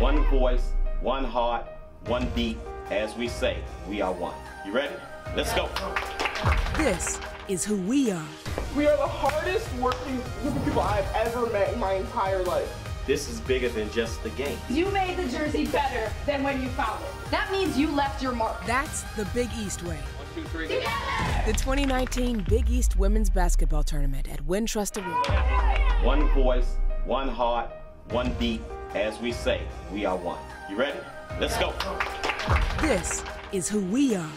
One voice, one heart, one beat. As we say, we are one. You ready? Let's go. This is who we are. We are the hardest working group of people I've ever met in my entire life. This is bigger than just the game. You made the jersey better than when you found it. That means you left your mark. That's the Big East way. 1, 2, 3. Together! The 2019 Big East Women's Basketball Tournament at Wintrust Arena. One voice, one heart, one beat. As we say, we are one. You ready? Let's go. This is who we are.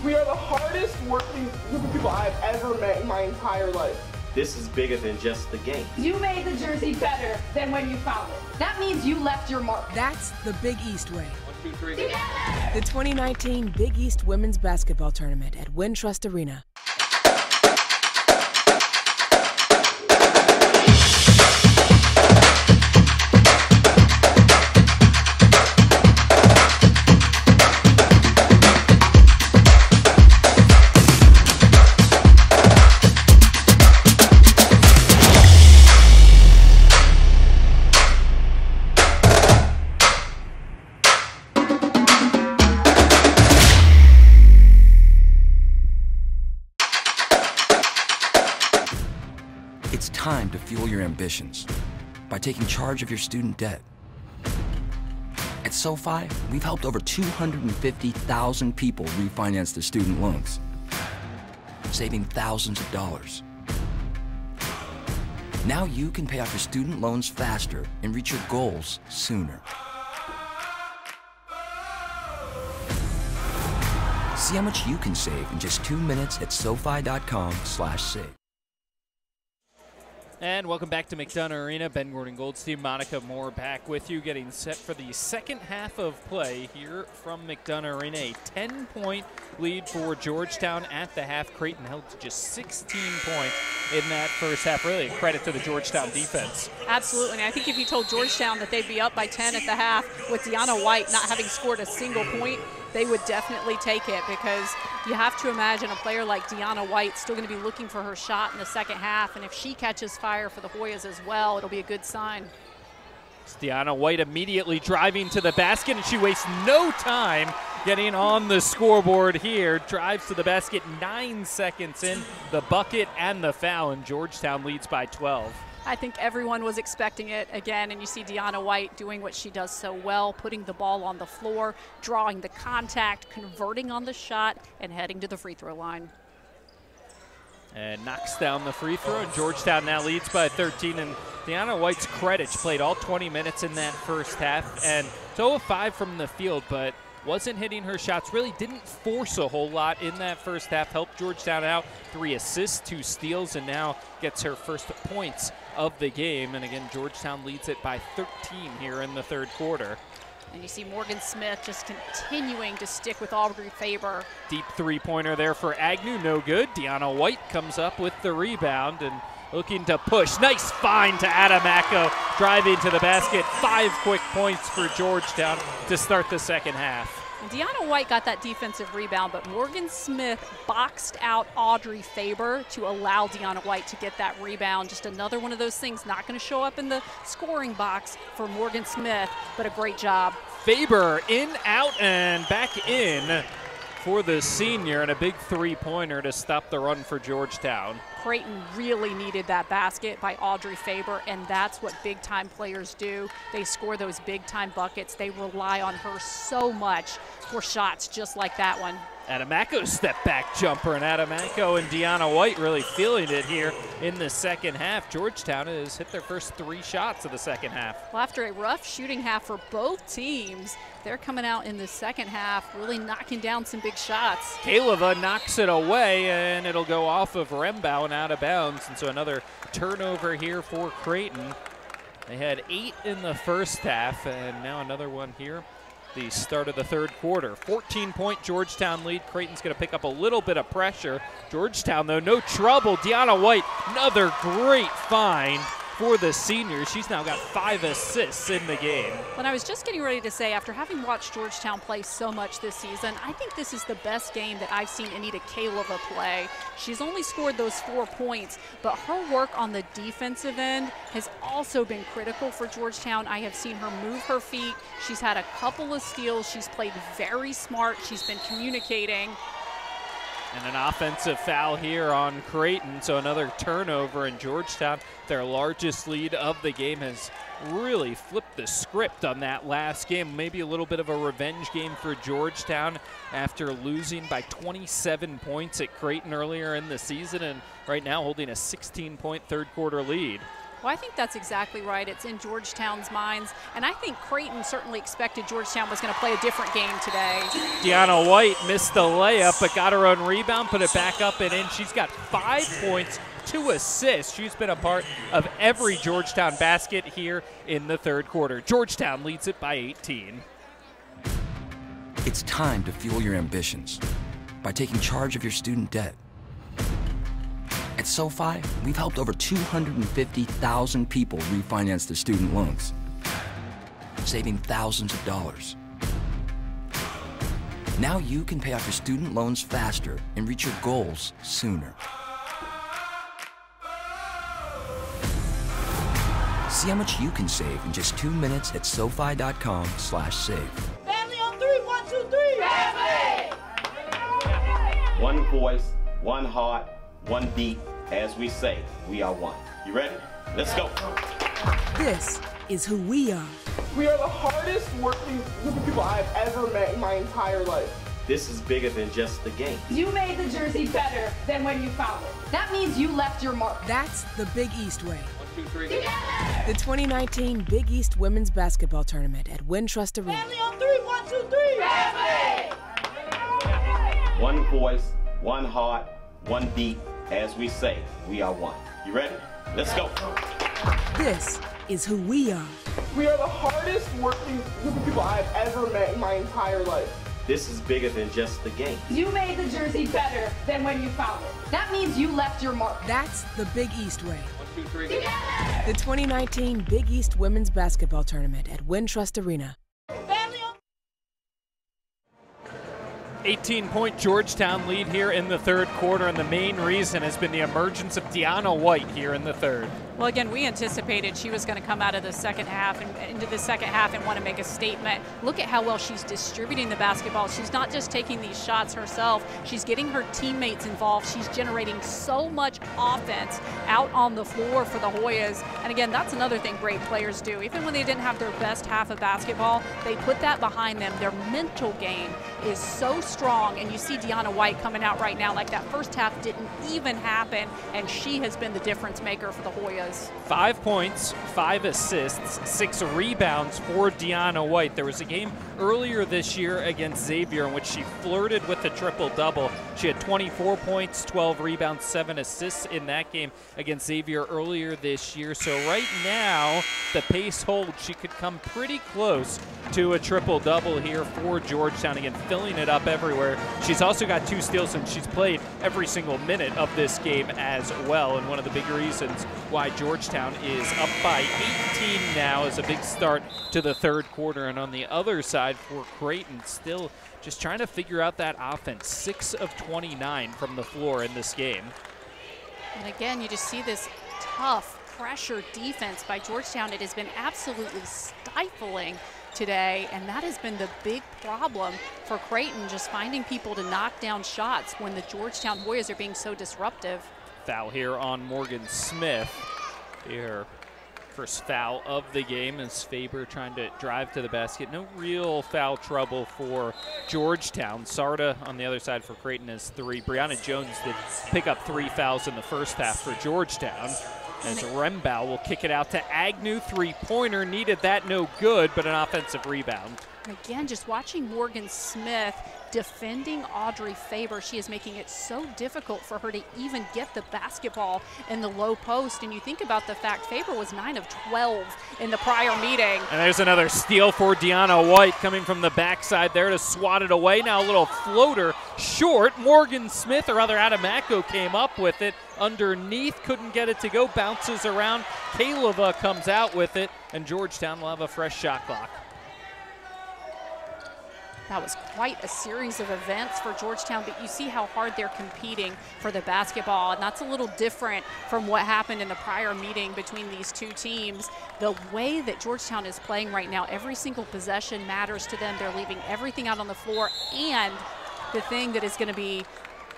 We are the hardest working group of people I've ever met in my entire life. This is bigger than just the game. You made the jersey better than when you found it. That means you left your mark. That's the Big East way. 1, 2, 3. Together! The 2019 Big East Women's Basketball Tournament at Wintrust Arena. It's time to fuel your ambitions by taking charge of your student debt. At SoFi, we've helped over 250,000 people refinance their student loans, saving thousands of dollars. Now you can pay off your student loans faster and reach your goals sooner. See how much you can save in just 2 minutes at SoFi.com/save. And welcome back to McDonough Arena. Ben Gordon Goldstein, Monica Moore back with you, getting set for the second half of play here from McDonough Arena. A 10-point lead for Georgetown at the half. Creighton held to just 16 points in that first half. Really a credit to the Georgetown defense. Absolutely. And I think if you told Georgetown that they'd be up by 10 at the half with Deanna White not having scored a single point, they would definitely take it, because you have to imagine a player like Deanna White still going to be looking for her shot in the second half, and if she catches fire for the Hoyas as well, it'll be a good sign. It's Deanna White immediately driving to the basket, and she wastes no time getting on the scoreboard here. Drives to the basket, 9 seconds in, the bucket and the foul, and Georgetown leads by 12. I think everyone was expecting it again, and you see Deanna White doing what she does so well, putting the ball on the floor, drawing the contact, converting on the shot, and heading to the free throw line. And knocks down the free throw, and Georgetown now leads by 13. And Deanna White's credit, she played all 20 minutes in that first half, and 0 of 5 from the field, but wasn't hitting her shots, really didn't force a whole lot in that first half, helped Georgetown out, 3 assists, 2 steals, and now gets her first points of the game. And again, Georgetown leads it by 13 here in the third quarter. And you see Morgan Smith just continuing to stick with Aubrey Faber. Deep three-pointer there for Agnew, no good. Deanna White comes up with the rebound and looking to push. Nice find to Adamako, driving to the basket. 5 quick points for Georgetown to start the second half. And Deanna White got that defensive rebound, but Morgan Smith boxed out Audrey Faber to allow Deanna White to get that rebound. Just another one of those things not going to show up in the scoring box for Morgan Smith, but a great job. Faber in, out, and back in for the senior, and a big three-pointer to stop the run for Georgetown. Creighton really needed that basket by Audrey Faber, and that's what big-time players do. They score those big-time buckets. They rely on her so much for shots just like that one. Adamako step-back jumper, and Adamako and Deanna White really feeling it here in the second half. Georgetown has hit their first 3 shots of the second half. Well, after a rough shooting half for both teams, they're coming out in the second half really knocking down some big shots. Kaleva knocks it away, and it'll go off of Rembow and out of bounds. And so another turnover here for Creighton. They had 8 in the first half, and now another one here. The start of the third quarter. 14-point Georgetown lead. Creighton's going to pick up a little bit of pressure. Georgetown, though, no trouble. Deanna White, another great find for the senior. She's now got 5 assists in the game. When I was just getting ready to say, after having watched Georgetown play so much this season, I think this is the best game that I've seen Anita Kaleva play. She's only scored those 4 points, but her work on the defensive end has also been critical for Georgetown. I have seen her move her feet. She's had a couple of steals. She's played very smart. She's been communicating. And an offensive foul here on Creighton, so another turnover in Georgetown. Their largest lead of the game has really flipped the script on that last game. Maybe a little bit of a revenge game for Georgetown after losing by 27 points at Creighton earlier in the season, and right now holding a 16-point third quarter lead. Well, I think that's exactly right. It's in Georgetown's minds, and I think Creighton certainly expected Georgetown was going to play a different game today. Deanna White missed the layup, but got her own rebound, put it back up and in. She's got 5 points, 2 assists. She's been a part of every Georgetown basket here in the third quarter. Georgetown leads it by 18. It's time to fuel your ambitions by taking charge of your student debt. At SoFi, we've helped over 250,000 people refinance their student loans, saving thousands of dollars. Now you can pay off your student loans faster and reach your goals sooner. See how much you can save in just 2 minutes at SoFi.com/save. Family on 3, 1, 2, 3. Family! One voice, one heart, one beat. As we say, we are one. You ready? Let's go. This is who we are. We are the hardest working group of people I've ever met in my entire life. This is bigger than just the game. You made the jersey better than when you found it. That means you left your mark. That's the Big East way. 1, 2, 3. Together! The 2019 Big East Women's Basketball Tournament at Wintrust Arena. Family on 3, 1, 2, 3. Family! One voice, one heart, one beat. As we say, we are one. You ready? Let's go. This is who we are. We are the hardest working group of people I've ever met in my entire life. This is bigger than just the game. You made the jersey better than when you found it. That means you left your mark. That's the Big East way. 1, 2, 3. Together! The 2019 Big East Women's Basketball Tournament at Wintrust Arena. Family on 18-point Georgetown lead here in the third quarter, and the main reason has been the emergence of Deanna White here in the third. Well, again, we anticipated she was going to come out of the second half and into the second half and want to make a statement. Look at how well she's distributing the basketball. She's not just taking these shots herself. She's getting her teammates involved. She's generating so much offense out on the floor for the Hoyas. And again, that's another thing great players do. Even when they didn't have their best half of basketball, they put that behind them. Their mental game is so strong, and you see Deanna White coming out right now like that first half didn't even happen, and she has been the difference maker for the Hoyas. 5 points, 5 assists, 6 rebounds for Deanna White. There was a game earlier this year against Xavier in which she flirted with the triple-double. She had 24 points, 12 rebounds, 7 assists in that game against Xavier earlier this year. So right now, the pace holds. She could come pretty close to a triple-double here for Georgetown. Again, filling it up everywhere. She's also got 2 steals, and she's played every single minute of this game as well. And one of the big reasons why Georgetown is up by 18 now is a big start to the third quarter. And on the other side for Creighton, still just trying to figure out that offense. 6 of 29 from the floor in this game. And again, you just see this tough pressure defense by Georgetown. It has been absolutely stifling today, and that has been the big problem for Creighton, just finding people to knock down shots when the Georgetown Hoyas are being so disruptive. Foul here on Morgan Smith. Here, first foul of the game as Faber trying to drive to the basket. No real foul trouble for Georgetown. Sarda on the other side for Creighton is 3. Brianna Jones did pick up 3 fouls in the first half for Georgetown. As Rembow will kick it out to Agnew. 3-pointer, needed that, no good, but an offensive rebound. Again, just watching Morgan Smith defending Audrey Faber, she is making it so difficult for her to even get the basketball in the low post. And you think about the fact Faber was 9 of 12 in the prior meeting. And there's another steal for Deanna White coming from the backside there to swat it away. Now a little floater short. Morgan Smith, or rather Adamako, came up with it underneath, couldn't get it to go, bounces around. Kaleva comes out with it, and Georgetown will have a fresh shot clock. That was quite a series of events for Georgetown, but you see how hard they're competing for the basketball, and that's a little different from what happened in the prior meeting between these two teams. The way that Georgetown is playing right now, every single possession matters to them. They're leaving everything out on the floor, and the thing that is going to be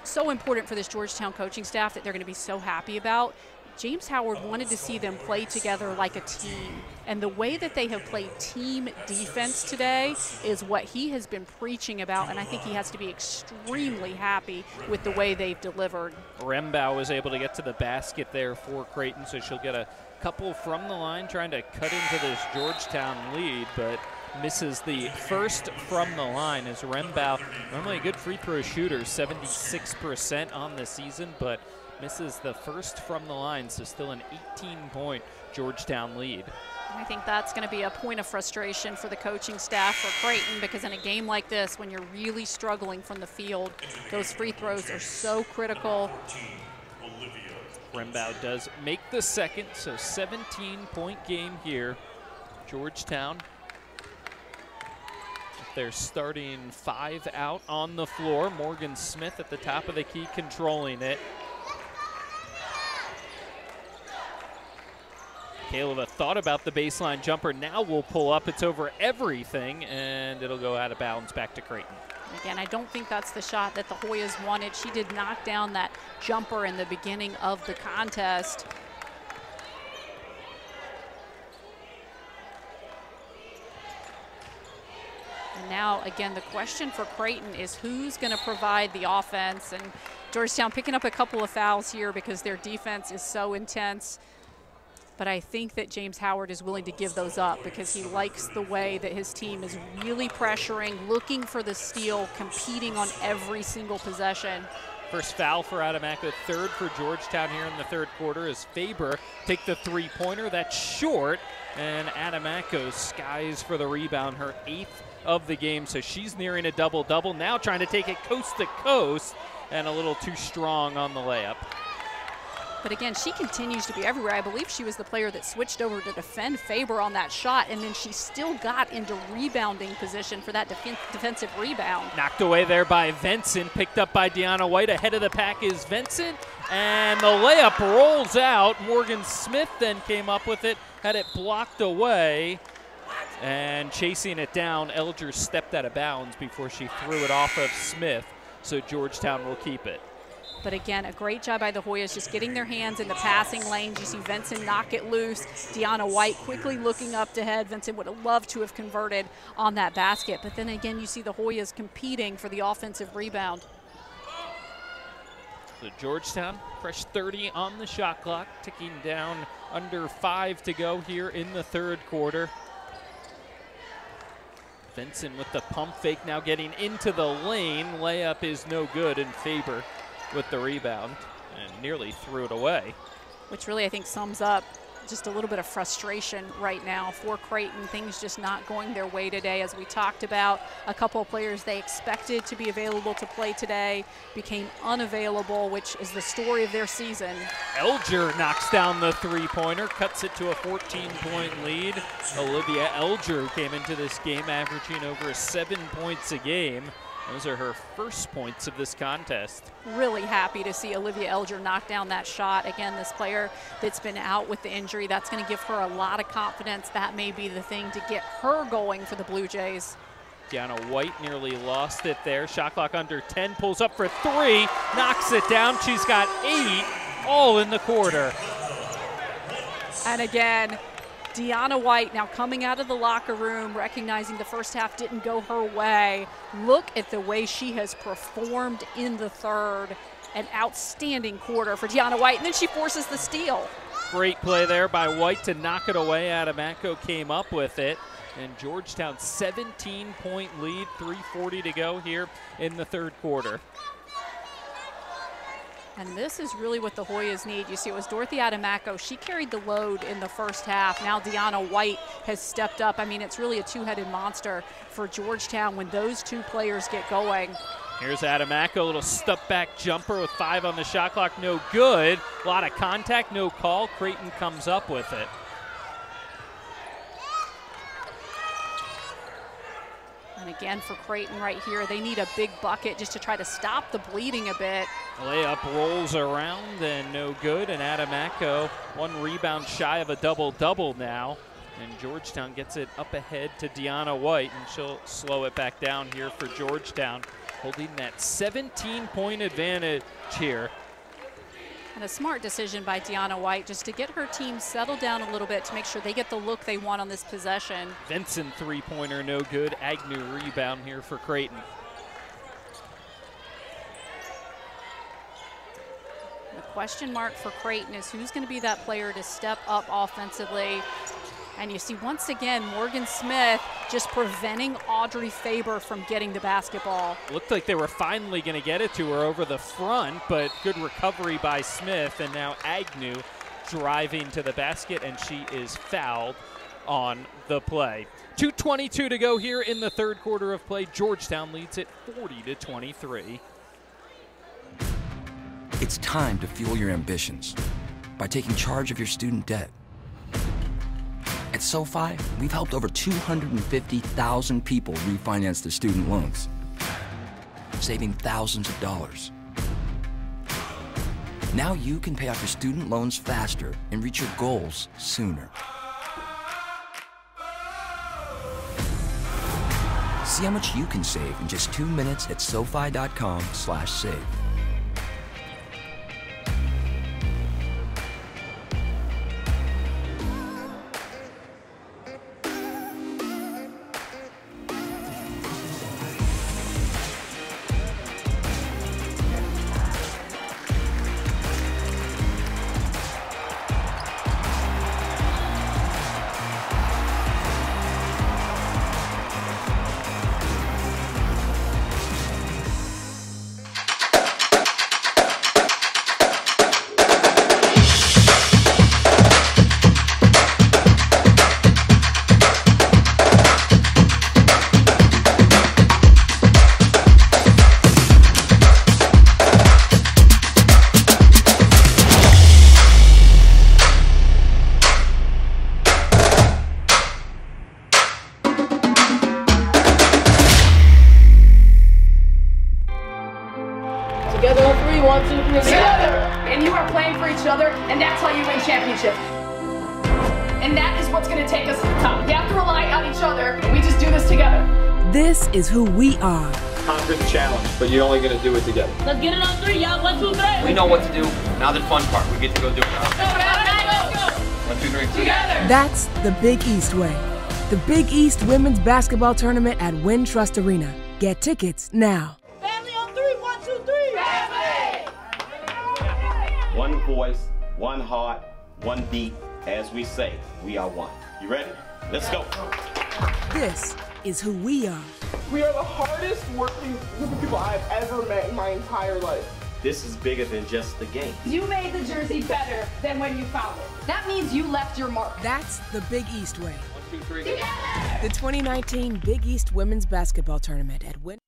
so important for this Georgetown coaching staff that they're going to be so happy about, James Howard wanted to see them play together like a team. And the way that they have played team defense today is what he has been preaching about, and I think he has to be extremely happy with the way they've delivered. Rembow was able to get to the basket there for Creighton, so she'll get a couple from the line trying to cut into this Georgetown lead, but misses the first from the line as Rembow, normally a good free throw shooter, 76% on the season, but misses the first from the line, so still an 18-point Georgetown lead. I think that's going to be a point of frustration for the coaching staff for Creighton, because in a game like this, when you're really struggling from the field, those free throws are so critical. Rembow does make the second, so 17-point game here. Georgetown, they're starting 5 out on the floor. Morgan Smith at the top of the key controlling it. Kaleva thought about the baseline jumper. Now will pull up. It's over everything, and it'll go out of bounds back to Creighton. Again, I don't think that's the shot that the Hoyas wanted. She did knock down that jumper in the beginning of the contest. And now, again, the question for Creighton is who's going to provide the offense. And Georgetown picking up a couple of fouls here because their defense is so intense. But I think that James Howard is willing to give those up because he likes the way that his team is really pressuring, looking for the steal, competing on every single possession. First foul for Adamako, third for Georgetown here in the third quarter as Faber take the 3-pointer. That's short, and Adamako skies for the rebound, her 8th of the game, so she's nearing a double-double. Now trying to take it coast to coast, and a little too strong on the layup. But again, she continues to be everywhere. I believe she was the player that switched over to defend Faber on that shot, and then she still got into rebounding position for that defensive rebound. Knocked away there by Vincent, picked up by Deanna White. Ahead of the pack is Vincent, and the layup rolls out. Morgan Smith then came up with it, had it blocked away, and chasing it down, Elger stepped out of bounds before she threw it off of Smith, so Georgetown will keep it. But again, a great job by the Hoyas just getting their hands in the passing lanes. You see Vincent knock it loose. Deanna White quickly looking up to head. Vincent would have loved to have converted on that basket. But then again, you see the Hoyas competing for the offensive rebound. So Georgetown, fresh 30 on the shot clock, ticking down under 5 to go here in the third quarter. Vincent with the pump fake now getting into the lane. Layup is no good, and Faber with the rebound and nearly threw it away. Which really I think sums up just a little bit of frustration right now for Creighton. Things just not going their way today. As we talked about, a couple of players they expected to be available to play today became unavailable, which is the story of their season. Elger knocks down the three-pointer, cuts it to a 14-point lead. Olivia Elger came into this game averaging over 7 points a game. Those are her first points of this contest. Really happy to see Olivia Elger knock down that shot. Again, this player that's been out with the injury, that's going to give her a lot of confidence. That may be the thing to get her going for the Blue Jays. Deanna White nearly lost it there. Shot clock under 10, pulls up for 3, knocks it down. She's got 8, all in the quarter. And again, Deanna White now coming out of the locker room, recognizing the first half didn't go her way. Look at the way she has performed in the third. An outstanding quarter for Deanna White, and then she forces the steal. Great play there by White to knock it away. Adamako came up with it. And Georgetown 17-point lead, 3:40 to go here in the third quarter. And this is really what the Hoyas need. You see, it was Dorothy Adamako. She carried the load in the first half. Now Deanna White has stepped up. I mean, it's really a two-headed monster for Georgetown when those two players get going. Here's Adamako, a little step-back jumper with 5 on the shot clock. No good. A lot of contact, no call. Creighton comes up with it. And again, for Creighton right here, they need a big bucket just to try to stop the bleeding a bit. Layup rolls around and no good. And Adamako, 1 rebound shy of a double-double now. And Georgetown gets it up ahead to Deanna White, and she'll slow it back down here for Georgetown, holding that 17-point advantage here. And a smart decision by Deanna White just to get her team settled down a little bit to make sure they get the look they want on this possession. Vincent three-pointer, no good. Agnew rebound here for Creighton. The question mark for Creighton is who's going to be that player to step up offensively. And you see once again Morgan Smith just preventing Audrey Faber from getting the basketball. Looked like they were finally going to get it to her over the front, but good recovery by Smith, and now Agnew driving to the basket, and she is fouled on the play. 2:22 to go here in the third quarter of play. Georgetown leads it 40-23. It's time to fuel your ambitions by taking charge of your student debt. At SoFi, we've helped over 250,000 people refinance their student loans, saving thousands of dollars. Now you can pay off your student loans faster and reach your goals sooner. See how much you can save in just 2 minutes at SoFi.com/save. championship. And that is what's going to take us to the top. We have to rely on each other, and we just do this together. This is who we are. Conquer the challenge, but you're only going to do it together. Let's get it on 3, y'all. 1, 2, 3. We know what to do. Now the fun part. We get to go do it. Let's go. 1, 2, 3. Together. That's the Big East way. The Big East Women's Basketball Tournament at WinTrust Arena. Get tickets now. Family on 3. 1, 2, 3. Family. One voice, one heart, one beat. As we say, we are one. You ready? Let's go. This is who we are. We are the hardest working group of people I've ever met in my entire life. This is bigger than just the game. You made the jersey better than when you found it. That means you left your mark. That's the Big East way. 1, 2, 3. Together. The 2019 Big East Women's Basketball Tournament at Win.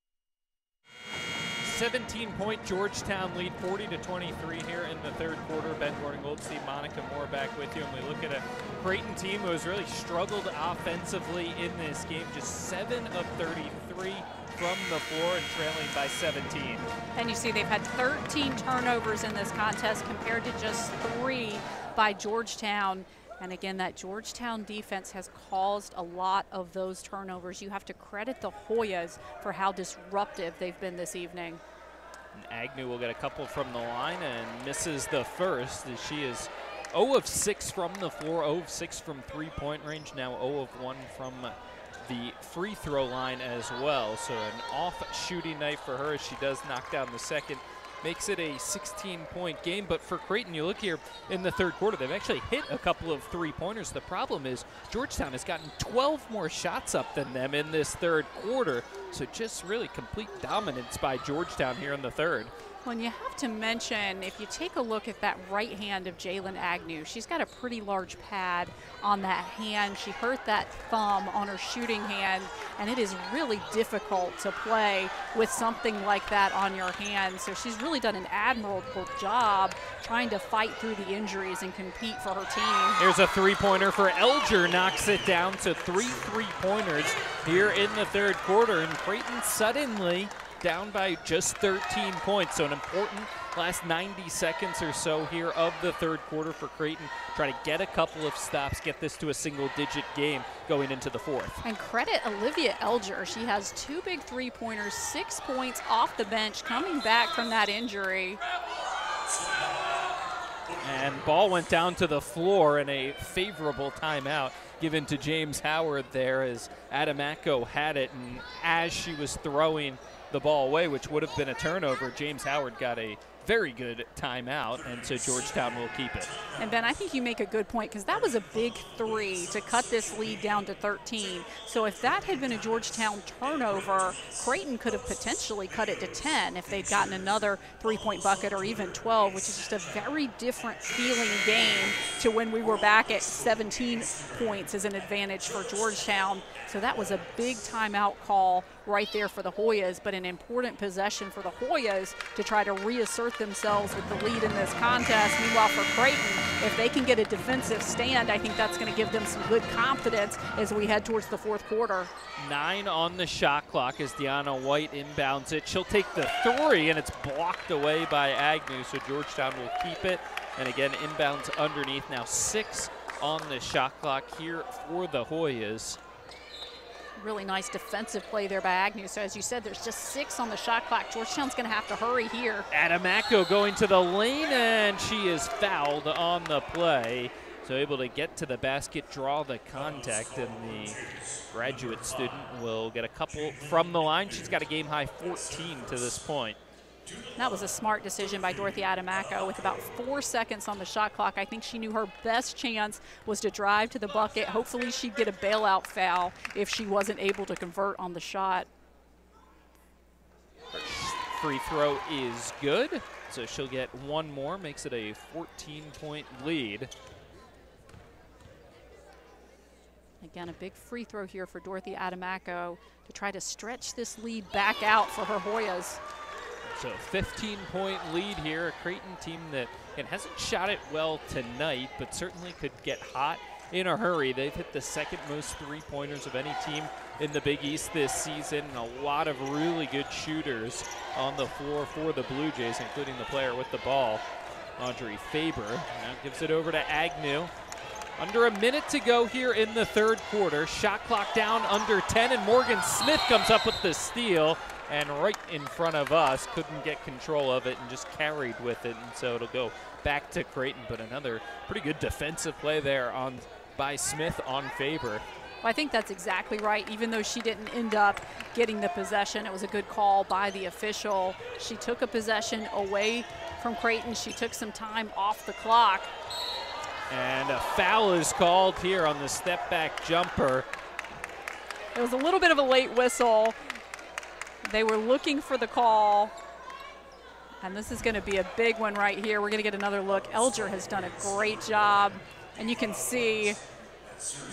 17-point Georgetown lead, 40-23 here in the third quarter. Ben Gordon, Goldstein, Monica Moore back with you. And we look at a Creighton team who has really struggled offensively in this game. Just 7 of 33 from the floor and trailing by 17. And you see they've had 13 turnovers in this contest compared to just 3 by Georgetown. And again, that Georgetown defense has caused a lot of those turnovers. You have to credit the Hoyas for how disruptive they've been this evening. And Agnew will get a couple from the line and misses the first. She is 0 of 6 from the floor, 0 of 6 from three-point range, now 0 of 1 from the free throw line as well. So an off shooting night for her as she does knock down the second. Makes it a 16-point game, but for Creighton, you look here in the third quarter, they've actually hit a couple of three-pointers. The problem is Georgetown has gotten 12 more shots up than them in this third quarter, so just really complete dominance by Georgetown here in the third. Well, and you have to mention, if you take a look at that right hand of Jalen Agnew, she's got a pretty large pad on that hand. She hurt that thumb on her shooting hand, and it is really difficult to play with something like that on your hand. So she's really done an admirable job trying to fight through the injuries and compete for her team. Here's a three-pointer for Elger, knocks it down to 3 three-pointers here in the third quarter, and Creighton suddenly down by just 13 points. So an important last 90 seconds or so here of the third quarter for Creighton. Try to get a couple of stops, get this to a single-digit game going into the fourth. And credit Olivia Elger. She has 2 big three-pointers, 6 points off the bench, coming back from that injury. And ball went down to the floor in a favorable timeout given to James Howard there as Adamako had it, and as she was throwing the ball away, which would have been a turnover, James Howard got a very good timeout, and so Georgetown will keep it. And Ben, I think you make a good point, because that was a big 3 to cut this lead down to 13. So if that had been a Georgetown turnover, Creighton could have potentially cut it to 10 if they'd gotten another 3-point bucket, or even 12, which is just a very different feeling game to when we were back at 17 points as an advantage for Georgetown. So that was a big timeout call right there for the Hoyas, but an important possession for the Hoyas to try to reassert themselves with the lead in this contest. Meanwhile, for Creighton, if they can get a defensive stand, I think that's going to give them some good confidence as we head towards the fourth quarter. 9 on the shot clock as Deanna White inbounds it. She'll take the 3, and it's blocked away by Agnew, so Georgetown will keep it. And again, inbounds underneath. Now 6 on the shot clock here for the Hoyas. Really nice defensive play there by Agnew. So as you said, there's just 6 on the shot clock. Georgetown's going to have to hurry here. Adamako going to the lane, and she is fouled on the play. So able to get to the basket, draw the contact, and the graduate student will get a couple from the line. She's got a game-high 14 to this point. That was a smart decision by Dorothy Adamako. With about 4 seconds on the shot clock, I think she knew her best chance was to drive to the bucket. Hopefully she'd get a bailout foul if she wasn't able to convert on the shot. Her free throw is good, so she'll get 1 more, makes it a 14-point lead. Again, a big free throw here for Dorothy Adamako to try to stretch this lead back out for her Hoyas. So 15-point lead here, a Creighton team that hasn't shot it well tonight, but certainly could get hot in a hurry. They've hit the 2nd most three-pointers of any team in the Big East this season, and a lot of really good shooters on the floor for the Blue Jays, including the player with the ball. Audrey Faber now gives it over to Agnew. Under a minute to go here in the third quarter. Shot clock down under 10, and Morgan Smith comes up with the steal, and right in front of us, couldn't get control of it and just carried with it, and so it'll go back to Creighton. But another pretty good defensive play there by Smith on Faber. Well, I think that's exactly right. Even though she didn't end up getting the possession, it was a good call by the official. She took a possession away from Creighton. She took some time off the clock. And a foul is called here on the step-back jumper. It was a little bit of a late whistle. They were looking for the call. And this is going to be a big one right here. We're going to get another look. Elger has done a great job. And you can see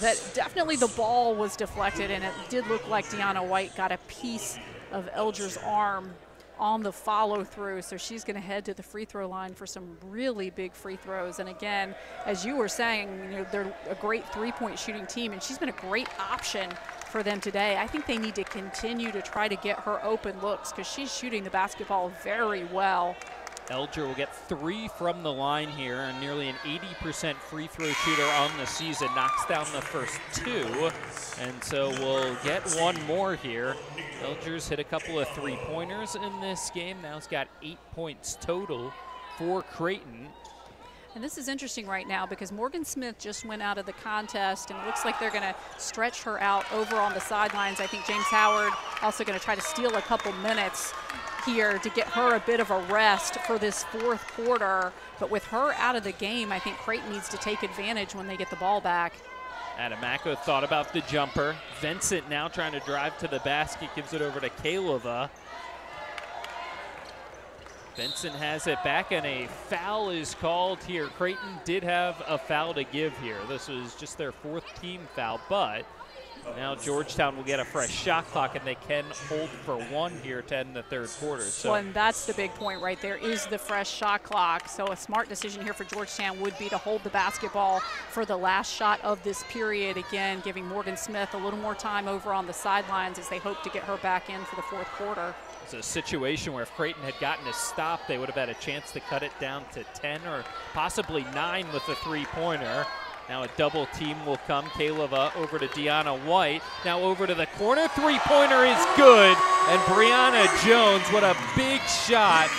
that definitely the ball was deflected, and it did look like Deanna White got a piece of Elger's arm on the follow through. So she's going to head to the free throw line for some really big free throws. And again, as you were saying, you know, they're a great three-point shooting team, and she's been a great option for them today. I think they need to continue to try to get her open looks because she's shooting the basketball very well. Elger will get 3 from the line here, and nearly an 80% free throw shooter on the season. Knocks down the first 2, and so we'll get one more here. Elger's hit a couple of three-pointers in this game. Now it's got 8 points total for Creighton. And this is interesting right now because Morgan Smith just went out of the contest, and it looks like they're going to stretch her out over on the sidelines. I think James Howard also going to try to steal a couple minutes here to get her a bit of a rest for this fourth quarter. But with her out of the game, I think Creighton needs to take advantage when they get the ball back. Adamako thought about the jumper. Vincent now trying to drive to the basket, gives it over to Kalova. Vincent has it back, and a foul is called here. Creighton did have a foul to give here. This was just their 4th team foul, but now Georgetown will get a fresh shot clock, and they can hold for 1 here to end the third quarter. So, well, and that's the big point right there, is the fresh shot clock. So a smart decision here for Georgetown would be to hold the basketball for the last shot of this period. Again, giving Morgan Smith a little more time over on the sidelines as they hope to get her back in for the fourth quarter. It's a situation where if Creighton had gotten a stop, they would have had a chance to cut it down to 10 or possibly 9 with a three-pointer. Now a double team will come. Kalova over to Deanna White. Now over to the corner. Three-pointer is good. And Brianna Jones, what a big shot,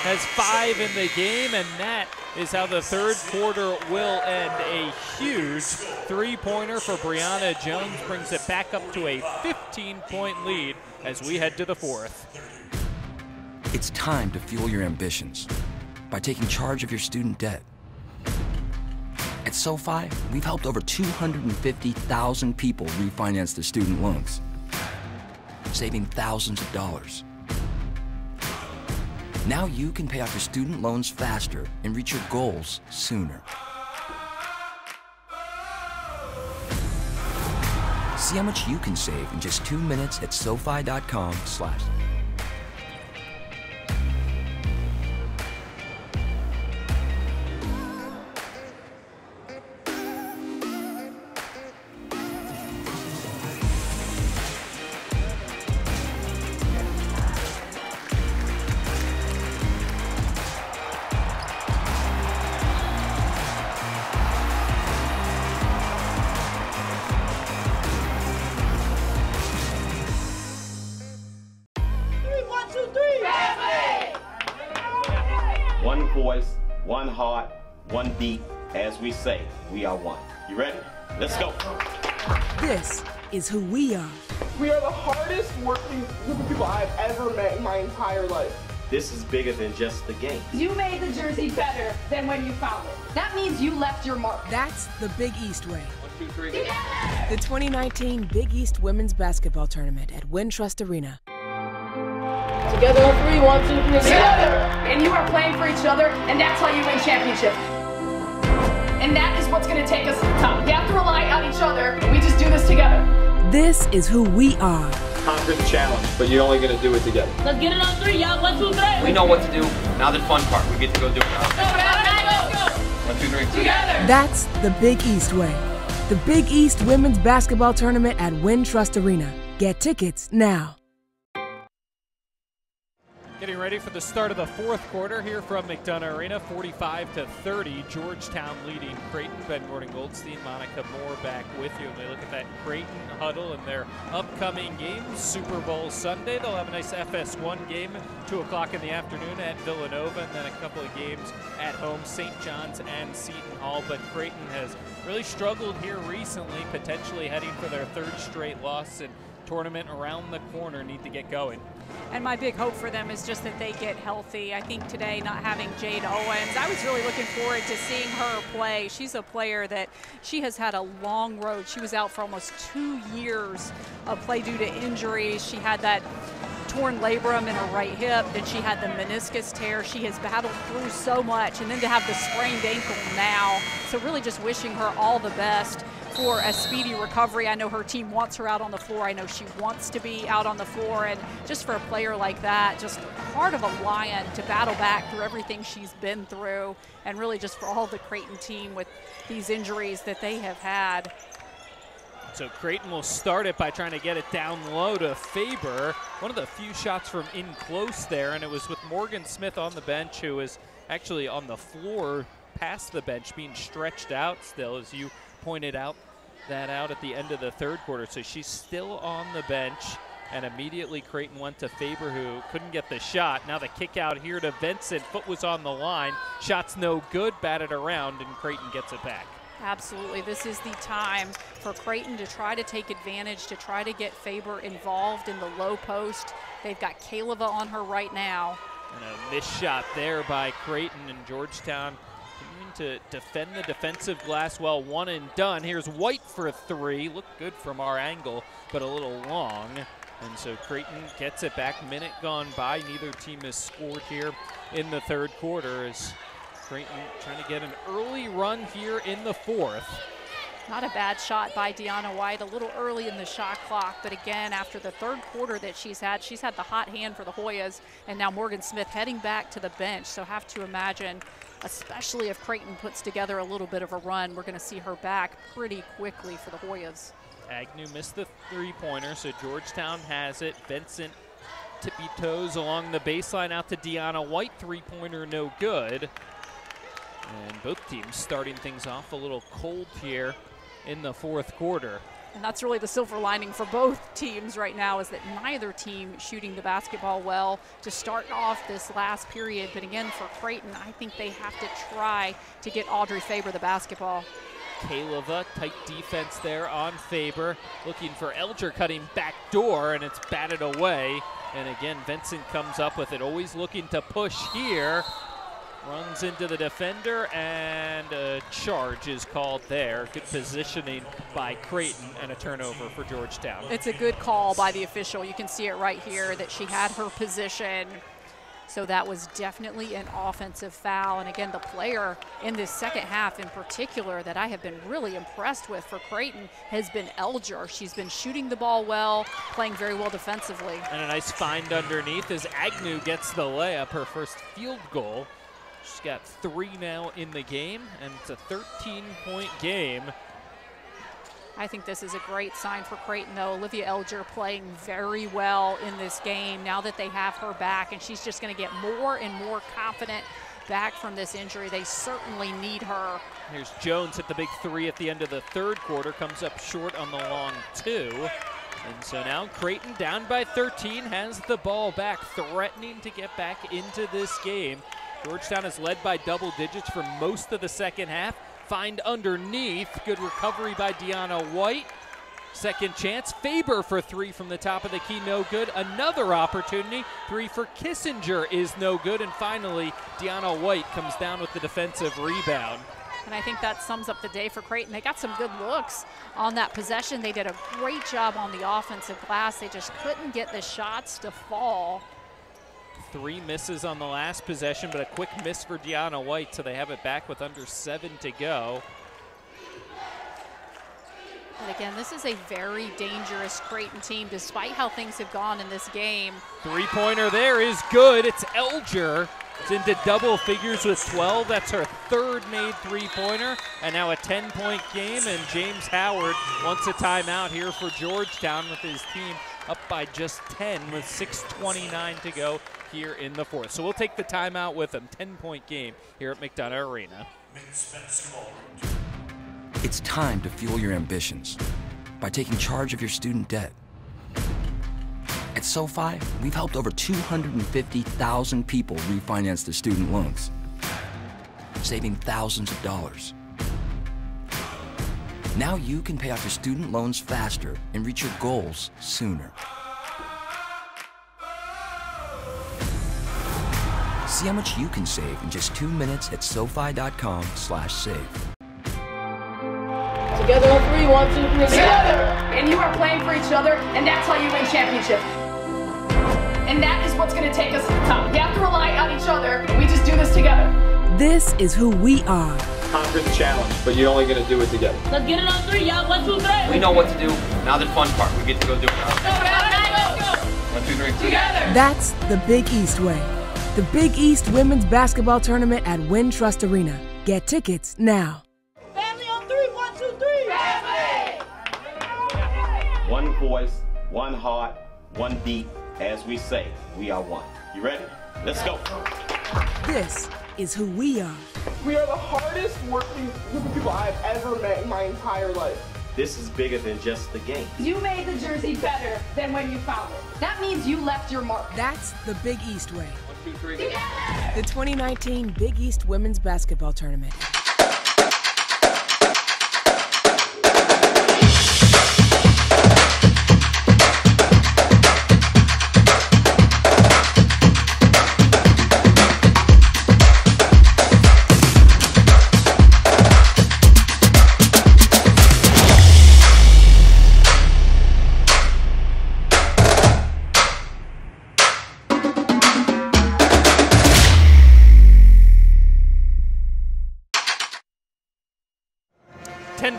has 5 in the game. And that is how the third quarter will end. A huge three-pointer for Brianna Jones brings it back up to a 15-point lead as we head to the fourth. It's time to fuel your ambitions by taking charge of your student debt. At SoFi, we've helped over 250,000 people refinance their student loans, saving thousands of dollars. Now you can pay off your student loans faster and reach your goals sooner. See how much you can save in just 2 minutes at SoFi.com/. One voice, one heart, one beat. As we say, we are one. You ready? Let's go. This is who we are. We are the hardest working group of people I've ever met in my entire life. This is bigger than just the game. You made the jersey better than when you found it. That means you left your mark. That's the Big East way. 1, 2, 3. Together! The 2019 Big East Women's Basketball Tournament at Wintrust Arena. Together on 3, 1, 2, 3. Together! And you are playing for each other, and that's how you win championship. And that is what's going to take us to the top. We have to rely on each other, and we just do this together. This is who we are. Conquer the challenge, but you're only going to do it together. Let's get it on 3, y'all. 1, 2, 3. We know what to do. Now the fun part. We get to go do it. Go, 1, 2, 3. Together! That's the Big East way. The Big East Women's Basketball Tournament at Wintrust Arena. Get tickets now. Getting ready for the start of the fourth quarter here from McDonough Arena, 45-30. Georgetown leading Creighton. Ben Gordon-Goldstein, Monica Moore back with you. And we look at that Creighton huddle and their upcoming games. Super Bowl Sunday. They'll have a nice FS1 game, 2 o'clock in the afternoon at Villanova, and then a couple of games at home, St. John's and Seton Hall. But Creighton has really struggled here recently, potentially heading for their 3rd straight loss, and tournament around the corner, need to get going. And my big hope for them is just that they get healthy. I think today not having Jade Owens, I was really looking forward to seeing her play. She's a player that she has had a long road. She was out for almost 2 years of play due to injuries. She had that torn labrum in her right hip, then she had the meniscus tear. She has battled through so much, and then to have the sprained ankle now. So really just wishing her all the best for a speedy recovery. I know her team wants her out on the floor. I know she wants to be out on the floor, and just for a player like that, just heart of a lion to battle back through everything she's been through, and really just for all the Creighton team with these injuries that they have had. So Creighton will start it by trying to get it down low to Faber. One of the few shots from in close there, and it was with Morgan Smith on the bench, who is actually on the floor past the bench, being stretched out still, as you pointed out at the end of the 3rd quarter. So she's still on the bench, and immediately Creighton went to Faber, who couldn't get the shot. Now the kick out here to Vincent. Foot was on the line. Shot's no good, batted around, and Creighton gets it back. Absolutely. This is the time for Creighton to try to take advantage, to try to get Faber involved in the low post. They've got Kaleva on her right now. And a missed shot there by Creighton, and Georgetown to defend the defensive glass well. One and done. Here's White for 3. Looked good from our angle, but a little long. And so Creighton gets it back. Minute gone by. Neither team has scored here in the 3rd quarter, as Creighton trying to get an early run here in the 4th. Not a bad shot by Deanna White, a little early in the shot clock, but again, after the 3rd quarter that she's had the hot hand for the Hoyas, and now Morgan Smith heading back to the bench. So have to imagine, especially if Creighton puts together a little bit of a run, we're going to see her back pretty quickly for the Hoyas. Agnew missed the 3-pointer, so Georgetown has it. Vincent tippy toes along the baseline out to Deanna White. 3-pointer no good. And both teams starting things off a little cold here in the 4th quarter. And that's really the silver lining for both teams right now, is that neither team shooting the basketball well to start off this last period. But again, for Creighton, I think they have to try to get Audrey Faber the basketball. Kaleva, tight defense there on Faber. Looking for Elger, cutting back door, and it's batted away. And again, Vincent comes up with it, always looking to push here. Runs into the defender, and a charge is called there. Good positioning by Creighton, and a turnover for Georgetown. It's a good call by the official. You can see it right here that she had her position. So that was definitely an offensive foul. And again, the player in this 2nd half in particular that I have been really impressed with for Creighton has been Elger. She's been shooting the ball well, playing very well defensively. And a nice find underneath as Agnew gets the layup, her first field goal. She's got 3 now in the game, and it's a 13-point game. I think this is a great sign for Creighton, though. Olivia Elger playing very well in this game now that they have her back, and she's just going to get more and more confident back from this injury. They certainly need her. Here's Jones at the big 3 at the end of the 3rd quarter, comes up short on the long 2. And so now Creighton, down by 13, has the ball back, threatening to get back into this game. Georgetown is led by double digits for most of the 2nd half. Find underneath. Good recovery by Deanna White. Second chance. Faber for 3 from the top of the key. No good. Another opportunity. 3 for Kissinger is no good. And finally, Deanna White comes down with the defensive rebound. And I think that sums up the day for Creighton. They got some good looks on that possession. They did a great job on the offensive glass. They just couldn't get the shots to fall. 3 misses on the last possession, but a quick miss for Deanna White, so they have it back with under 7 to go. But again, this is a very dangerous Creighton team, despite how things have gone in this game. 3-pointer there is good. It's Elger. It's into double figures with 12. That's her 3rd made 3-pointer, and now a 10-point game, and James Howard wants a timeout here for Georgetown with his team up by just 10 with 6:29 to go here in the fourth. So we'll take the timeout with them. 10-point game here at McDonough Arena. It's time to fuel your ambitions by taking charge of your student debt. At SoFi, we've helped over 250,000 people refinance their student loans, saving thousands of dollars. Now you can pay off your student loans faster and reach your goals sooner. See how much you can save in just 2 minutes at SoFi.com/save. Together on three, 1, 2, 3. Together! And you are playing for each other, and that's how you win championship. And that is what's going to take us to the top. You have to rely on each other, and we just do this together. This is who we are. Conquer the challenge, but you're only going to do it together. Let's get it on three, y'all. 1, 2, 3. We know what to do. Now the fun part. We get to go do it. Let's go. 1, 2, 3. Together! That's the Big East way. The Big East Women's Basketball Tournament at Wintrust Arena. Get tickets now. Family on three, 1, 2, 3. Family! One voice, one heart, one beat. As we say, we are one. You ready? Let's go. This is who we are. We are the hardest working group of people I've ever met in my entire life. This is bigger than just the game. You made the jersey better than when you found it. That means you left your mark. That's the Big East way. 1, 2, 3. Together! The 2019 Big East Women's Basketball Tournament.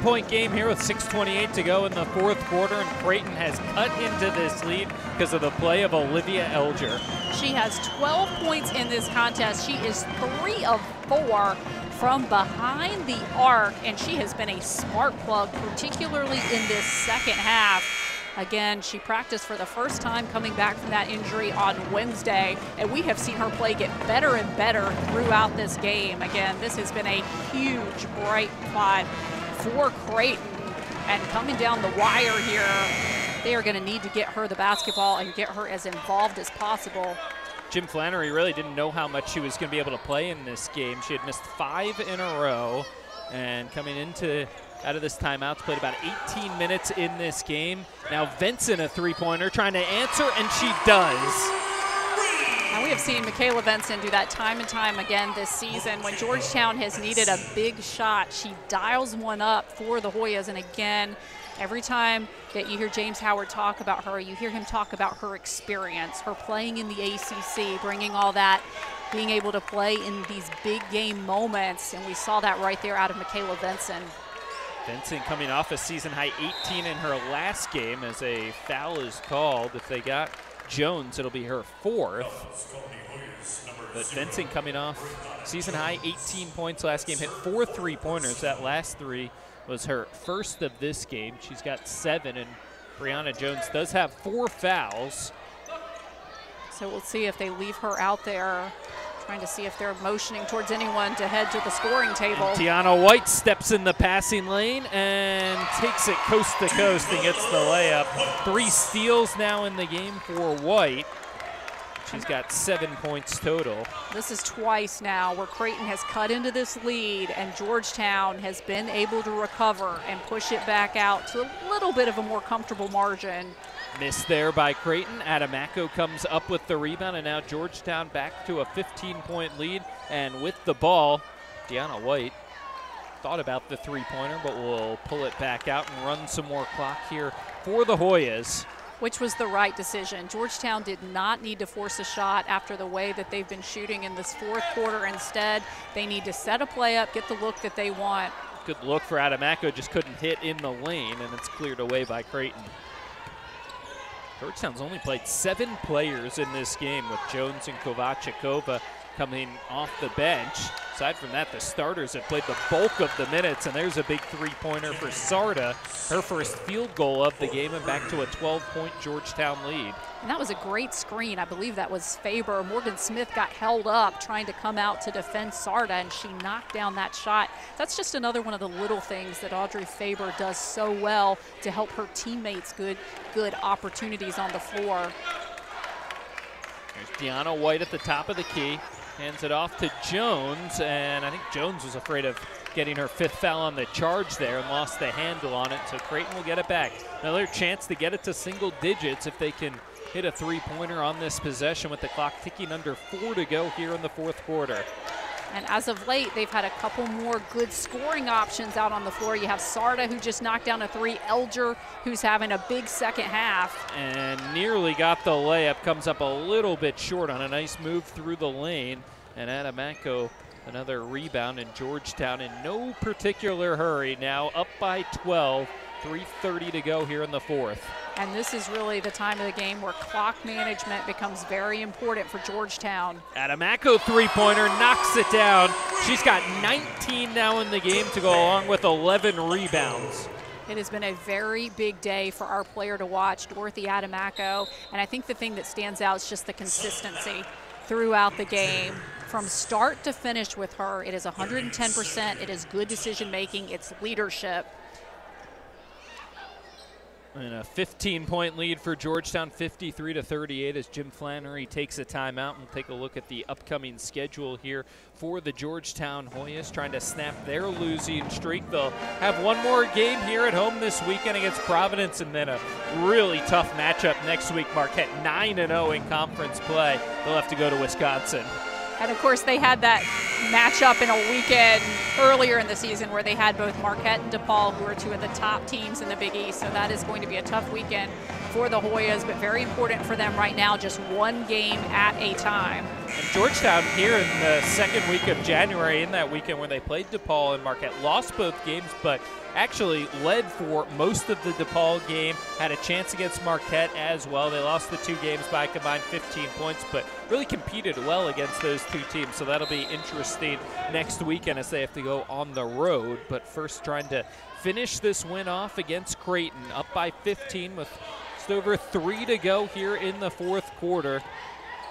Point game here with 6:28 to go in the fourth quarter, and Creighton has cut into this lead because of the play of Olivia Elger. She has 12 points in this contest. She is 3 of 4 from behind the arc, and she has been a spark plug, particularly in this second half. Again, she practiced for the first time coming back from that injury on Wednesday, and we have seen her play get better and better throughout this game. Again, this has been a huge bright spot for Creighton, and coming down the wire here, they are going to need to get her the basketball and get her as involved as possible. Jim Flannery really didn't know how much she was going to be able to play in this game. She had missed 5 in a row, and coming out of this timeout, played about 18 minutes in this game. Now Venson, a three-pointer, trying to answer, and she does. Now we have seen Michaela Venson do that time and time again this season. When Georgetown has needed a big shot, she dials one up for the Hoyas. And again, every time that you hear James Howard talk about her, you hear him talk about her experience, her playing in the ACC, bringing all that, being able to play in these big game moments. And we saw that right there out of Michaela Venson. Venson coming off a season-high 18 in her last game as a foul is called. If they got Jones, it'll be her 4th. But Venson coming off season-high 18 points last game, hit 4 3-pointers. That last 3 was her first of this game. She's got 7, and Brianna Jones does have 4 fouls. So we'll see if they leave her out there, trying to see if they're motioning towards anyone to head to the scoring table. And Tiana White steps in the passing lane and takes it coast to coast and gets the layup. 3 steals now in the game for White. She's got 7 points total. This is twice now where Creighton has cut into this lead, and Georgetown has been able to recover and push it back out to a little bit of a more comfortable margin. Missed there by Creighton. Adamako comes up with the rebound, and now Georgetown back to a 15-point lead. And with the ball, Deanna White thought about the three-pointer, but will pull it back out and run some more clock here for the Hoyas. Which was the right decision. Georgetown did not need to force a shot after the way that they've been shooting in this fourth quarter. Instead, they need to set a play up, get the look that they want. Good look for Adamako, just couldn't hit in the lane, and it's cleared away by Creighton. Georgetown's only played 7 players in this game with Jones and Kovachikova coming off the bench. Aside from that, the starters have played the bulk of the minutes, and there's a big three-pointer for Sarda, her first field goal of the game, and back to a 12-point Georgetown lead. And that was a great screen. I believe that was Faber. Morgan Smith got held up trying to come out to defend Sarda, and she knocked down that shot. That's just another one of the little things that Audrey Faber does so well to help her teammates good opportunities on the floor. There's Deanna White at the top of the key. Hands it off to Jones, and I think Jones was afraid of getting her 5th foul on the charge there and lost the handle on it, so Creighton will get it back. Another chance to get it to single digits if they can hit a three-pointer on this possession with the clock ticking under 4 to go here in the 4th quarter. And as of late, they've had a couple more good scoring options out on the floor. You have Sarda, who just knocked down a 3. Elger, who's having a big second half. And nearly got the layup. Comes up a little bit short on a nice move through the lane. And Adamako, another rebound, in Georgetown in no particular hurry. Now up by 12. 3:30 to go here in the 4th. And this is really the time of the game where clock management becomes very important for Georgetown. Adamako three-pointer knocks it down. She's got 19 now in the game to go along with 11 rebounds. It has been a very big day for our player to watch, Dorothy Adamako. And I think the thing that stands out is just the consistency throughout the game. From start to finish with her, it is 110%. It is good decision-making. It's leadership. And a 15-point lead for Georgetown, 53-38, as Jim Flannery takes a timeout. We'll take a look at the upcoming schedule here for the Georgetown Hoyas, trying to snap their losing streak. They'll have one more game here at home this weekend against Providence, and then a really tough matchup next week. Marquette 9-0 in conference play. They'll have to go to Wisconsin. And of course, they had that matchup in a weekend earlier in the season where they had both Marquette and DePaul, who are 2 of the top teams in the Big East. So that is going to be a tough weekend for the Hoyas, but very important for them right now, just one game at a time. And Georgetown here in the 2nd week of January, in that weekend where they played DePaul and Marquette, lost both games, but actually led for most of the DePaul game, had a chance against Marquette as well. They lost the 2 games by a combined 15 points, but really competed well against those 2 teams. So that'll be interesting next weekend as they have to go on the road. But first, trying to finish this win off against Creighton, up by 15 with just over 3 to go here in the 4th quarter.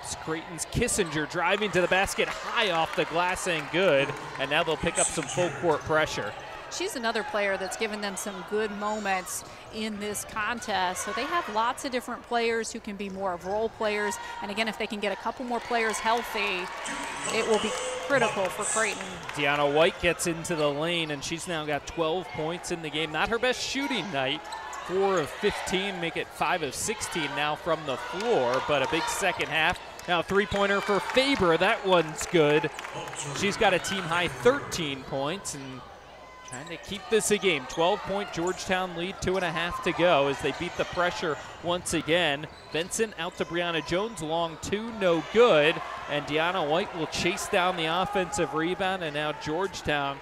It's Creighton's Kissinger driving to the basket, high off the glass and good. And now they'll pick up some full court pressure. She's another player that's given them some good moments in this contest. So they have lots of different players who can be more of role players. And again, if they can get a couple more players healthy, it will be critical for Creighton. Deanna White gets into the lane, and she's now got 12 points in the game. Not her best shooting night. 4 of 15, make it 5 of 16 now from the floor, but a big second half. Now three-pointer for Faber, that one's good. She's got a team-high 13 points, and trying to keep this a game. 12-point Georgetown lead, 2.5 to go as they beat the pressure once again. Benson out to Brianna Jones, long 2, no good. And Deanna White will chase down the offensive rebound, and now Georgetown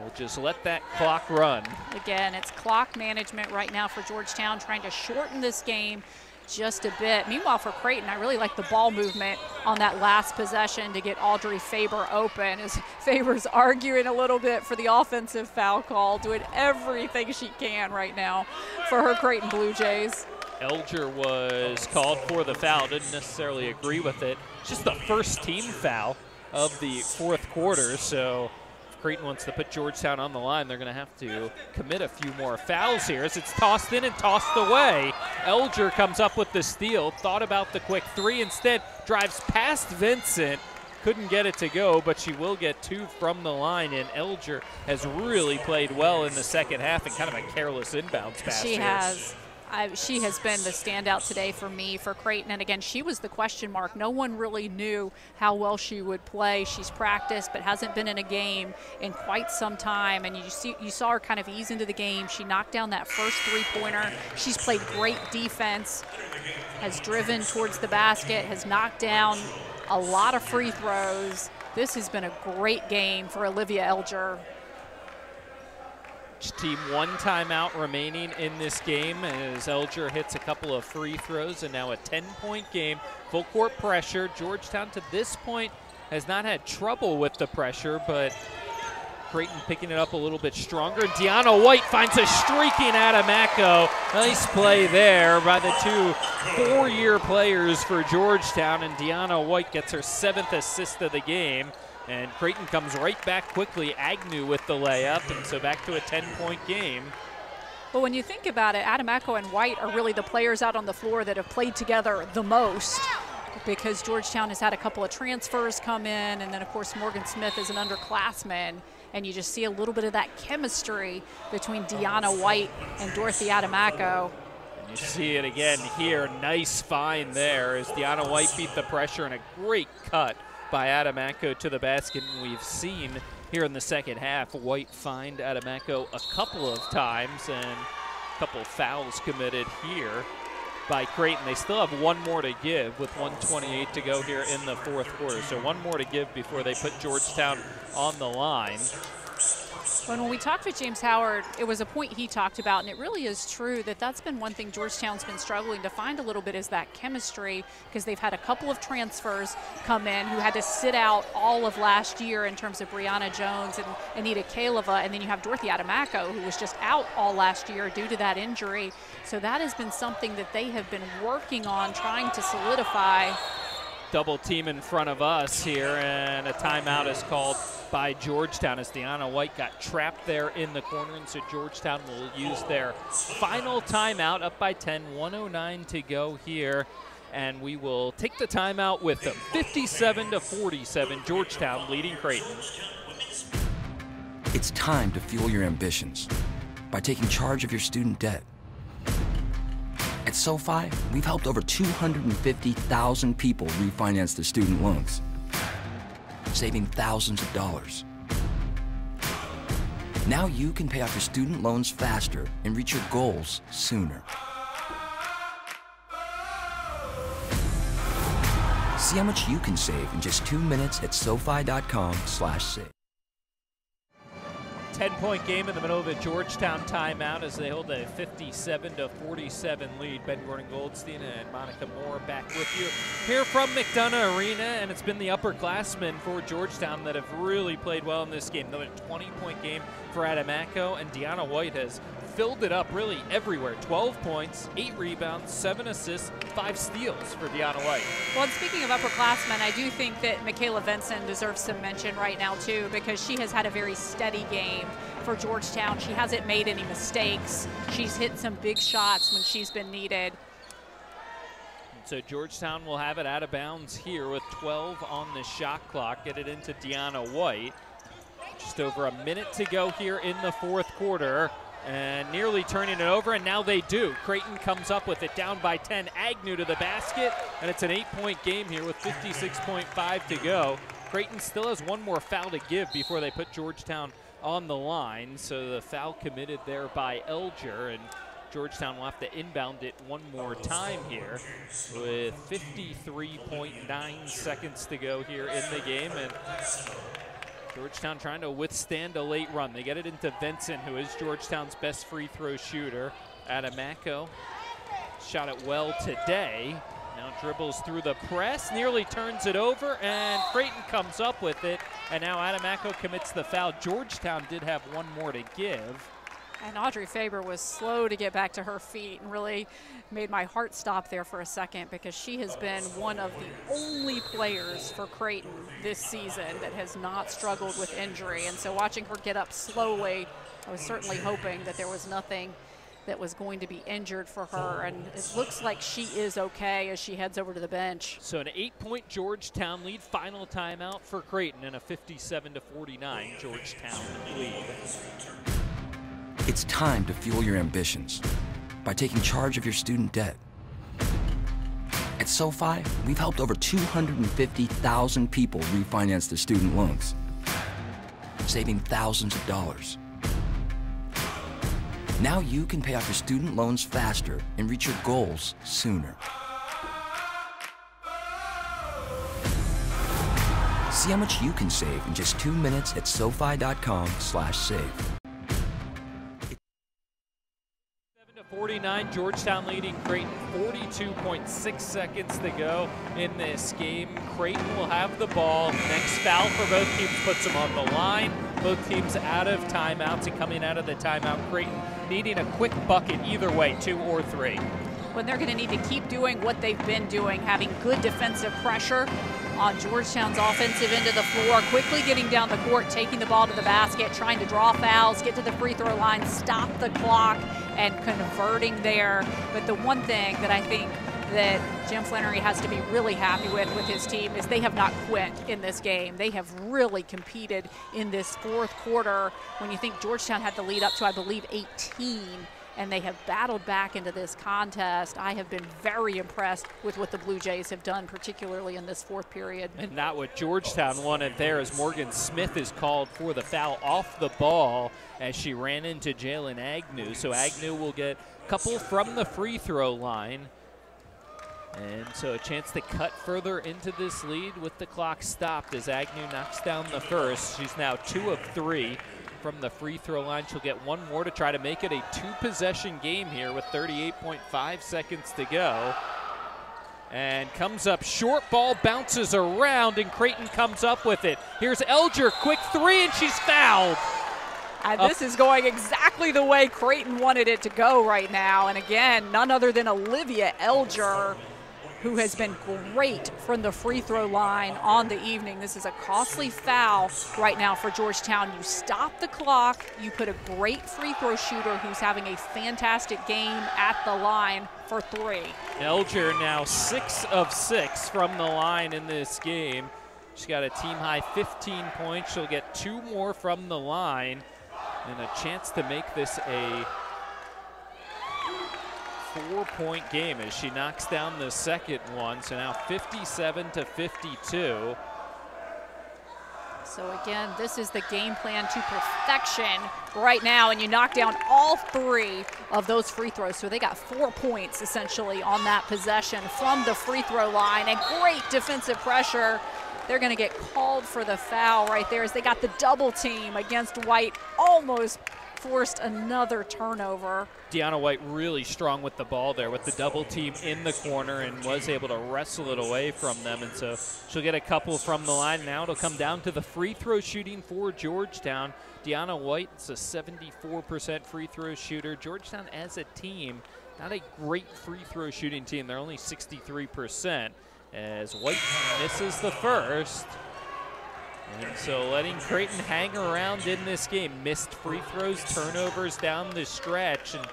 will just let that clock run. Again, it's clock management right now for Georgetown, trying to shorten this game just a bit. Meanwhile, for Creighton, I really like the ball movement on that last possession to get Audrey Faber open, as Faber's arguing a little bit for the offensive foul call, doing everything she can right now for her Creighton Blue Jays. Elger was called for the foul, didn't necessarily agree with it. It's just the first team foul of the 4th quarter, so if Creighton wants to put Georgetown on the line, they're going to have to commit a few more fouls here as it's tossed in and tossed away. Elger comes up with the steal, thought about the quick 3, instead drives past Vincent. Couldn't get it to go, but she will get 2 from the line, and Elger has really played well in the second half and kind of a careless inbounds pass. She has. She has been the standout today for me, for Creighton. And again, she was the question mark. No one really knew how well she would play. She's practiced, but hasn't been in a game in quite some time. And you saw her kind of ease into the game. She knocked down that first three-pointer. She's played great defense, has driven towards the basket, has knocked down a lot of free throws. This has been a great game for Olivia Elger. Team 1 timeout remaining in this game as Elger hits a couple of free throws, and now a 10-point game. Full court pressure. Georgetown to this point has not had trouble with the pressure, but Creighton picking it up a little bit stronger. Deanna White finds a streaking Adamaco. Nice play there by the two four-year players for Georgetown, and Deanna White gets her 7th assist of the game. And Creighton comes right back quickly. Agnew with the layup, and so back to a 10-point game. Well, when you think about it, Adamaco and White are really the players out on the floor that have played together the most, because Georgetown has had a couple of transfers come in, and then of course Morgan Smith is an underclassman, and you just see a little bit of that chemistry between Deanna White and Dorothy Adamaco. And you see it again here. Nice find there as Deanna White beat the pressure, and a great cut by Adamaco to the basket. And we've seen here in the second half White find Adamaco a couple of times, and a couple of fouls committed here by Creighton. They still have one more to give with 1:28 to go here in the fourth quarter. So one more to give before they put Georgetown on the line. When we talked with James Howard, it was a point he talked about, and it really is true that that's been one thing Georgetown's been struggling to find a little bit, is that chemistry, because they've had a couple of transfers come in who had to sit out all of last year in terms of Brianna Jones and Anita Kaleva, and then you have Dorothy Adamaco, who was just out all last year due to that injury. So that has been something that they have been working on, trying to solidify. Double team in front of us here, and a timeout is called by Georgetown as Deanna White got trapped there in the corner, and so Georgetown will use their final timeout, up by 10, 1:09 to go here, and we will take the timeout with them. 57-47, Georgetown leading Creighton. It's time to fuel your ambitions by taking charge of your student debt. At SoFi, we've helped over 250,000 people refinance their student loans, saving thousands of dollars. Now you can pay off your student loans faster and reach your goals sooner. See how much you can save in just 2 minutes at SoFi.com/save. 10-point game in the middle of a Georgetown timeout as they hold a 57-47 lead. Ben Gordon Goldstein and Monica Moore back with you here from McDonough Arena, and it's been the upperclassmen for Georgetown that have really played well in this game. Another 20-point game for Adamaco, and Deanna White has filled it up really everywhere. 12 points, 8 rebounds, 7 assists, 5 steals for Deanna White. Well, and speaking of upperclassmen, I do think that Michaela Vinson deserves some mention right now too, because she has had a very steady game for Georgetown. She hasn't made any mistakes. She's hit some big shots when she's been needed. And so Georgetown will have it out of bounds here with 12 on the shot clock. Get it into Deanna White. Just over a minute to go here in the fourth quarter, and nearly turning it over, and now they do. Creighton comes up with it, down by 10. Agnew to the basket, and it's an 8-point game here with 56.5 to go. Creighton still has one more foul to give before they put Georgetown on the line. So the foul committed there by Elger, and Georgetown will have to inbound it one more time here with 53.9 seconds to go here in the game. And Georgetown trying to withstand a late run. They get it into Vincent, who is Georgetown's best free throw shooter. Adamaco shot it well today. Now dribbles through the press, nearly turns it over, and Creighton comes up with it. And now Adamaco commits the foul. Georgetown did have one more to give. And Audrey Faber was slow to get back to her feet, and really made my heart stop there for a second, because she has been one of the only players for Creighton this season that has not struggled with injury. And so watching her get up slowly, I was certainly hoping that there was nothing that was going to be injured for her, and it looks like she is okay as she heads over to the bench. So an 8-point Georgetown lead. Final timeout for Creighton in a 57-49 Georgetown lead. It's time to fuel your ambitions by taking charge of your student debt. At SoFi, we've helped over 250,000 people refinance their student loans, saving thousands of dollars. Now you can pay off your student loans faster and reach your goals sooner. See how much you can save in just 2 minutes at SoFi.com/save. 49, Georgetown leading Creighton, 42.6 seconds to go in this game. Creighton will have the ball. Next foul for both teams puts them on the line. Both teams out of timeouts, and coming out of the timeout, Creighton needing a quick bucket either way, 2 or 3. When they're going to need to keep doing what they've been doing, having good defensive pressure on Georgetown's offensive end of the floor, quickly getting down the court, taking the ball to the basket, trying to draw fouls, get to the free throw line, stop the clock, and converting there. But the one thing that I think that Jim Flannery has to be really happy with his team is they have not quit in this game. They have really competed in this fourth quarter. When you think Georgetown had the lead up to, I believe, 18, and they have battled back into this contest. I have been very impressed with what the Blue Jays have done, particularly in this fourth period. And not what Georgetown wanted there, as Morgan Smith is called for the foul off the ball as she ran into Jalen Agnew. So Agnew will get a couple from the free throw line. And so a chance to cut further into this lead with the clock stopped as Agnew knocks down the first. She's now 2 of 3. From the free throw line. She'll get one more to try to make it a 2-possession game here with 38.5 seconds to go. And comes up short, ball bounces around, and Creighton comes up with it. Here's Elger, quick 3, and she's fouled. This is going exactly the way Creighton wanted it to go right now. And again, none other than Olivia Elger, who has been great from the free throw line on the evening. This is a costly foul right now for Georgetown. You stop the clock, you put a great free throw shooter who's having a fantastic game at the line for 3. Elger now 6 of 6 from the line in this game. She's got a team high 15 points. She'll get 2 more from the line and a chance to make this a 4-point game as she knocks down the second one. So now 57-52. So again, this is the game plan to perfection right now, and you knock down all 3 of those free throws. So they got 4 points essentially on that possession from the free throw line, and great defensive pressure. They're going to get called for the foul right there as they got the double team against White, almost forced another turnover. Deanna White really strong with the ball there with the double team in the corner and was able to wrestle it away from them. And so she'll get a couple from the line. Now it'll come down to the free throw shooting for Georgetown. Deanna White is a 74% free throw shooter. Georgetown as a team, not a great free throw shooting team. They're only 63% as White misses the first. And so letting Creighton hang around in this game. Missed free throws, turnovers down the stretch, and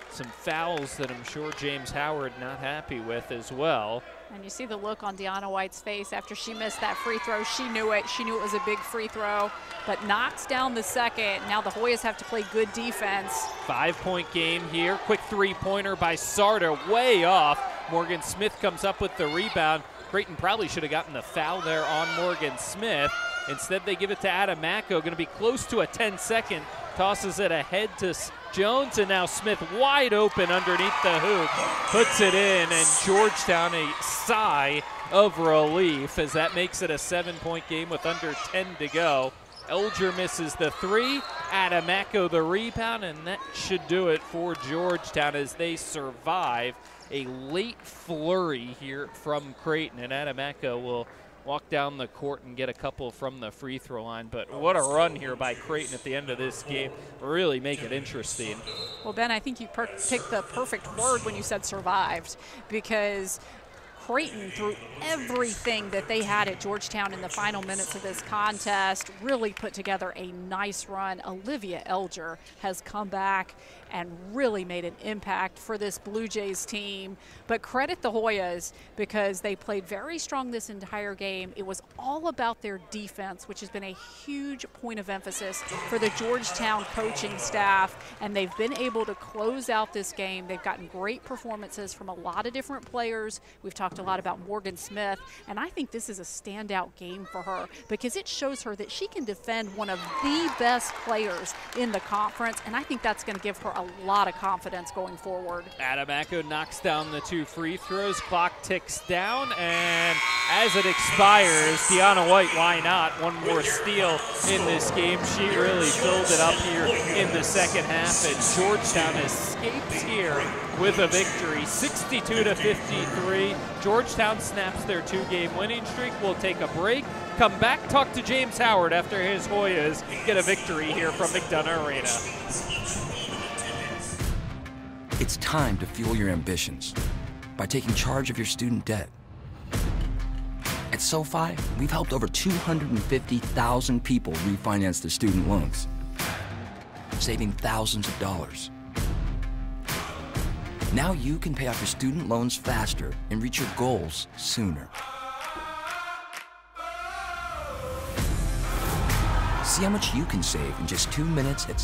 some fouls that I'm sure James Howard not happy with as well. And you see the look on Deanna White's face after she missed that free throw. She knew it. She knew it was a big free throw, but knocks down the second. Now the Hoyas have to play good defense. 5-point game here. Quick 3-pointer by Sarda, way off. Morgan Smith comes up with the rebound. Creighton probably should have gotten the foul there on Morgan Smith. Instead, they give it to Adamaco, going to be close to a 10-second. Tosses it ahead to Jones, and now Smith wide open underneath the hoop. Puts it in, and Georgetown a sigh of relief as that makes it a 7-point game with under 10 to go. Elger misses the 3, Adamaco the rebound, and that should do it for Georgetown as they survive a late flurry here from Creighton, and Adamaco will walk down the court and get a couple from the free throw line. But what a run here by Creighton at the end of this game. Really make it interesting. Well, Ben, I think you picked the perfect word when you said survived, because Creighton, through everything that they had at Georgetown in the final minutes of this contest, really put together a nice run. Olivia Elger has come back and really made an impact for this Blue Jays team. But credit the Hoyas because they played very strong this entire game. It was all about their defense, which has been a huge point of emphasis for the Georgetown coaching staff, and they've been able to close out this game. They've gotten great performances from a lot of different players. We've talked talked a lot about Morgan Smith, and I think this is a standout game for her because it shows her that she can defend one of the best players in the conference, and I think that's going to give her a lot of confidence going forward. Adamako knocks down the 2 free throws. Clock ticks down, and as it expires, Deanna White, why not? One more steal in this game. She really filled it up here in the second half, and Georgetown escapes here with a victory, 62-53. Georgetown snaps their 2-game winning streak. We'll take a break, come back, talk to James Howard after his Hoyas get a victory here from McDonough Arena. It's time to fuel your ambitions by taking charge of your student debt. At SoFi, we've helped over 250,000 people refinance their student loans, saving thousands of dollars. Now you can pay off your student loans faster and reach your goals sooner. See how much you can save in just 2 minutes at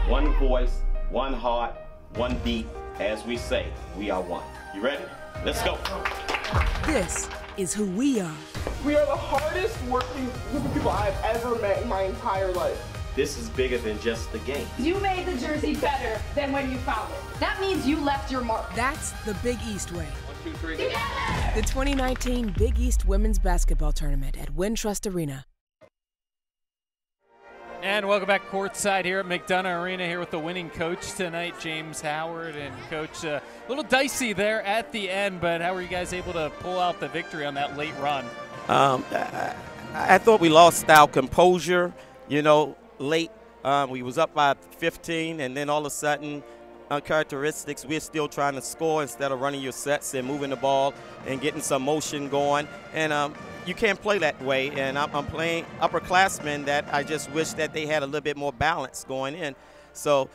One voice, one heart, one beat. As we say, we are one. You ready? Let's go. This is who we are. We are the hardest working group of people I've ever met in my entire life. This is bigger than just the game. You made the jersey better than when you found it. That means you left your mark. That's the Big East way. 1, 2, 3. Together! The 2019 Big East Women's Basketball Tournament at Wintrust Arena. And welcome back courtside here at McDonough Arena, here with the winning coach tonight, James Howard. And Coach, a little dicey there at the end, but how were you guys able to pull out the victory on that late run? I thought we lost our composure, you know, late. We was up by 15, and then all of a sudden, characteristics, we're still trying to score instead of running your sets and moving the ball and getting some motion going. And you can't play that way, and I'm playing upperclassmen that I just wish that they had a little bit more balance going in. So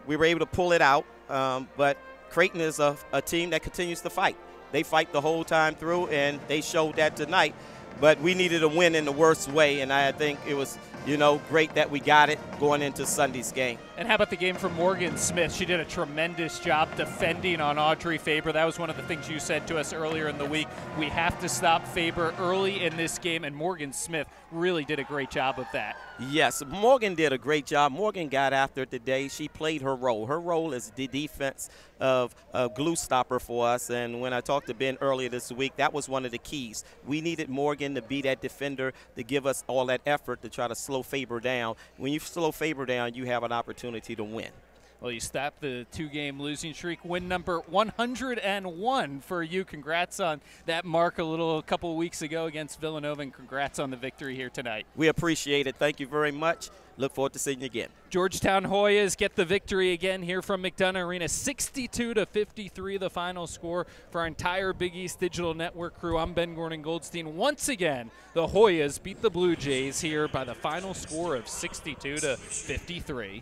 we were able to pull it out, but Creighton is a team that continues to fight. They fight the whole time through, and they showed that tonight. But we needed a win in the worst way, and I think it was, you know, great that we got it going into Sunday's game. And how about the game from Morgan Smith? She did a tremendous job defending on Audrey Faber. That was one of the things you said to us earlier in the week. We have to stop Faber early in this game, and Morgan Smith really did a great job of that. Yes, Morgan did a great job. Morgan got after it today. She played her role. Her role is the defense of a glue stopper for us, and when I talked to Ben earlier this week, that was one of the keys. We needed Morgan to be that defender to give us all that effort to try to slow Faber down. When you slow Faber down, you have an opportunity to win. Well, you stopped the 2-game losing streak. Win number 101 for you. Congrats on that mark a couple weeks ago against Villanova, and congrats on the victory here tonight. We appreciate it. Thank you very much. Look forward to seeing you again. Georgetown Hoyas get the victory again here from McDonough Arena. 62-53 the final score for our entire Big East Digital Network crew. I'm Ben Gordon Goldstein. Once again, the Hoyas beat the Blue Jays here by the final score of 62-53.